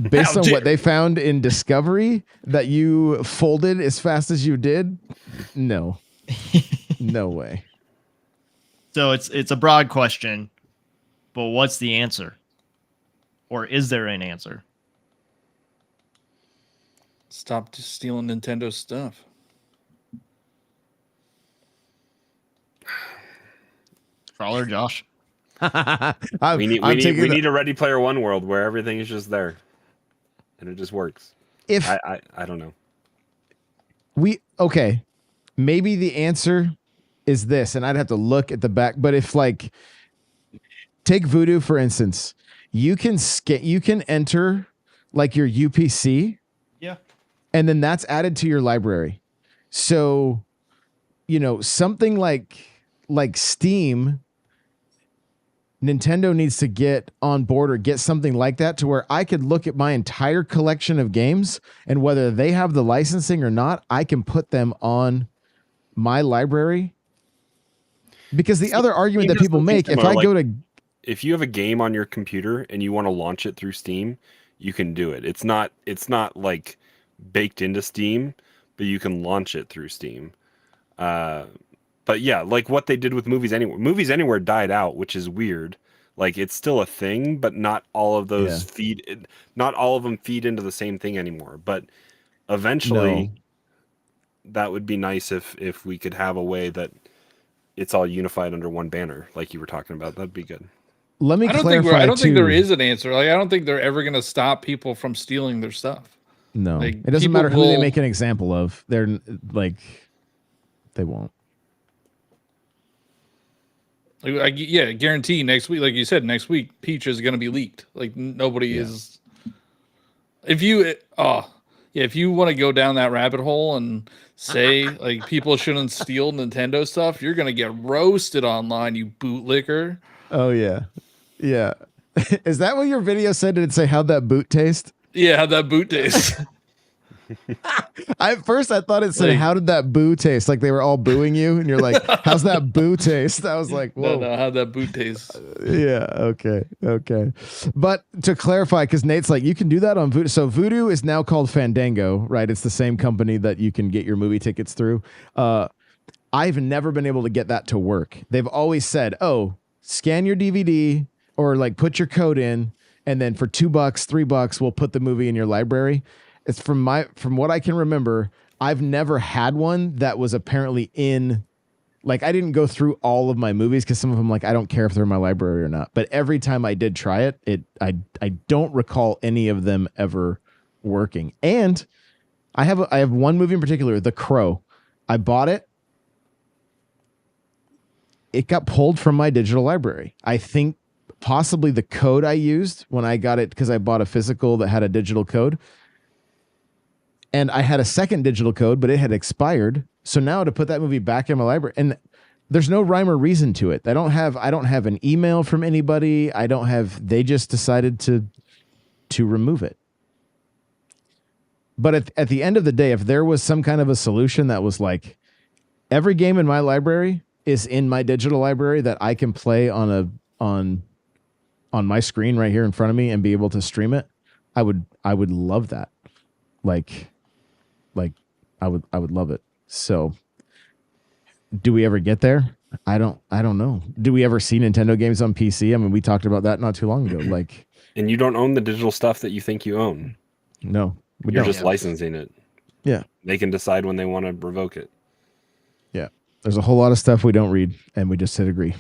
based How on dare- what they found in Discovery, that you folded as fast as you did. No, no way. So it's a broad question, but what's the answer? Or is there an answer? Stop just stealing Nintendo stuff. Crawler, Josh. We need a Ready Player One world where everything is just there, and it just works. If I don't know. okay, maybe the answer is this, and I'd have to look at the back. But if like, take Voodoo for instance, you can enter like your UPC, Yeah. and then that's added to your library. So, you know, something like Steam, Nintendo needs to get on board or get something like that to where I could look at my entire collection of games, and whether they have the licensing or not, I can put them on my library. Because the other argument that people make, if I go to, If you have a game on your computer and you want to launch it through Steam, you can do it. It's not like baked into Steam, but you can launch it through Steam. But yeah, like what they did with Movies Anywhere. Movies Anywhere died out, which is weird. Like it's still a thing, but not all of those not all of them feed into the same thing anymore. But eventually, that would be nice if we could have a way that it's all unified under one banner, like you were talking about. That'd be good. let me I don't clarify. think there is an answer. Like I don't think they're ever going to stop people from stealing their stuff. No, like, it doesn't people matter who they will- make an example of. They're like, they won't. Like, yeah, guarantee next week, like you said, next week Peach is going to be leaked. Like nobody is. If you if you want to go down that rabbit hole and say like people shouldn't steal Nintendo stuff, you're going to get roasted online, you bootlicker. Oh yeah, yeah. Is that what your video said? Did it say how'd that boot taste? Yeah, how that boot tastes. At first I thought it said Like- how did that boo taste? Like they were all booing you, and you're like, how's that boo taste? I was like, whoa. No, how that boot tastes. Yeah. Okay. But to clarify, because Nate's like, you can do that on Voodoo. So Voodoo is now called Fandango, right? It's the same company that you can get your movie tickets through. I've never been able to get that to work. They've always said, oh, scan your DVD or like put your code in, and then for $2, $3, we'll put the movie in your library. It's from what I can remember, I've never had one that was apparently in, like, I didn't go through all of my movies because some of them, like, I don't care if they're in my library or not. But every time I did try it, I don't recall any of them ever working. And I have one movie in particular, The Crow. I bought it. It got pulled from my digital library. I think possibly the code I used when I got it, because I bought a physical that had a digital code. And I had a second digital code, but it had expired. So now to put that movie back in my library, and there's no rhyme or reason to it. I don't have an email from anybody. They just decided to remove it. But at the end of the day, if there was some kind of a solution that was like, every game in my library is in my digital library that I can play on my screen right here in front of me and be able to stream it, I would love that. Like I would love it. So do we ever get there? I don't know. Do we ever see Nintendo games on PC? I mean, we talked about that not too long ago. Like, and you don't own the digital stuff that you think you own. No, you're just licensing it. Yeah. They can decide when they want to revoke it. Yeah. There's a whole lot of stuff we don't read and we just hit agree.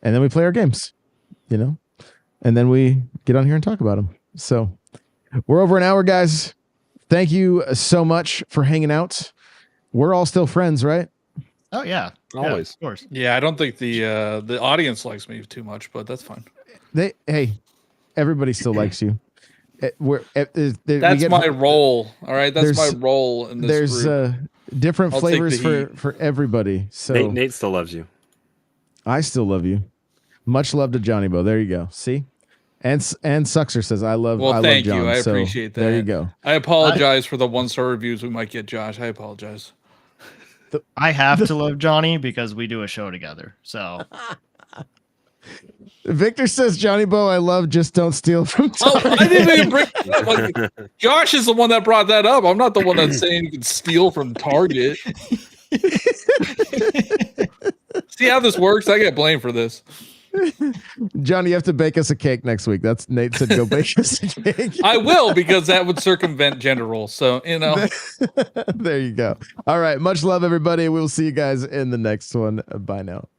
And then we play our games, you know, and then we get on here and talk about them. So we're over an hour, guys. Thank you so much for hanging out. We're all still friends, right? Oh yeah, always, of course. Yeah, I don't think the audience likes me too much, but that's fine. Everybody still likes you. That's my role. All right, that's my role in this group. Different flavors for everybody. So Nate still loves you. I still love you. Much love to Johnny Bo. There you go. See? And Suxer says, I love thank John. you. I So appreciate that. There you go. I apologize for the 1-star reviews we might get, Josh. I apologize. I have to love Johnny because we do a show together. So Victor says, Johnny Bo, I love, just don't steal from Target. Oh, I didn't even bring that up. Josh is the one that brought that up. I'm not the one that's saying you can steal from Target. See how this works? I get blamed for this. Johnny, you have to bake us a cake next week. That's Nate said, go bake us a cake. I will, because that would circumvent gender roles. So, you know. There you go. All right. Much love, everybody. We'll see you guys in the next one. Bye now.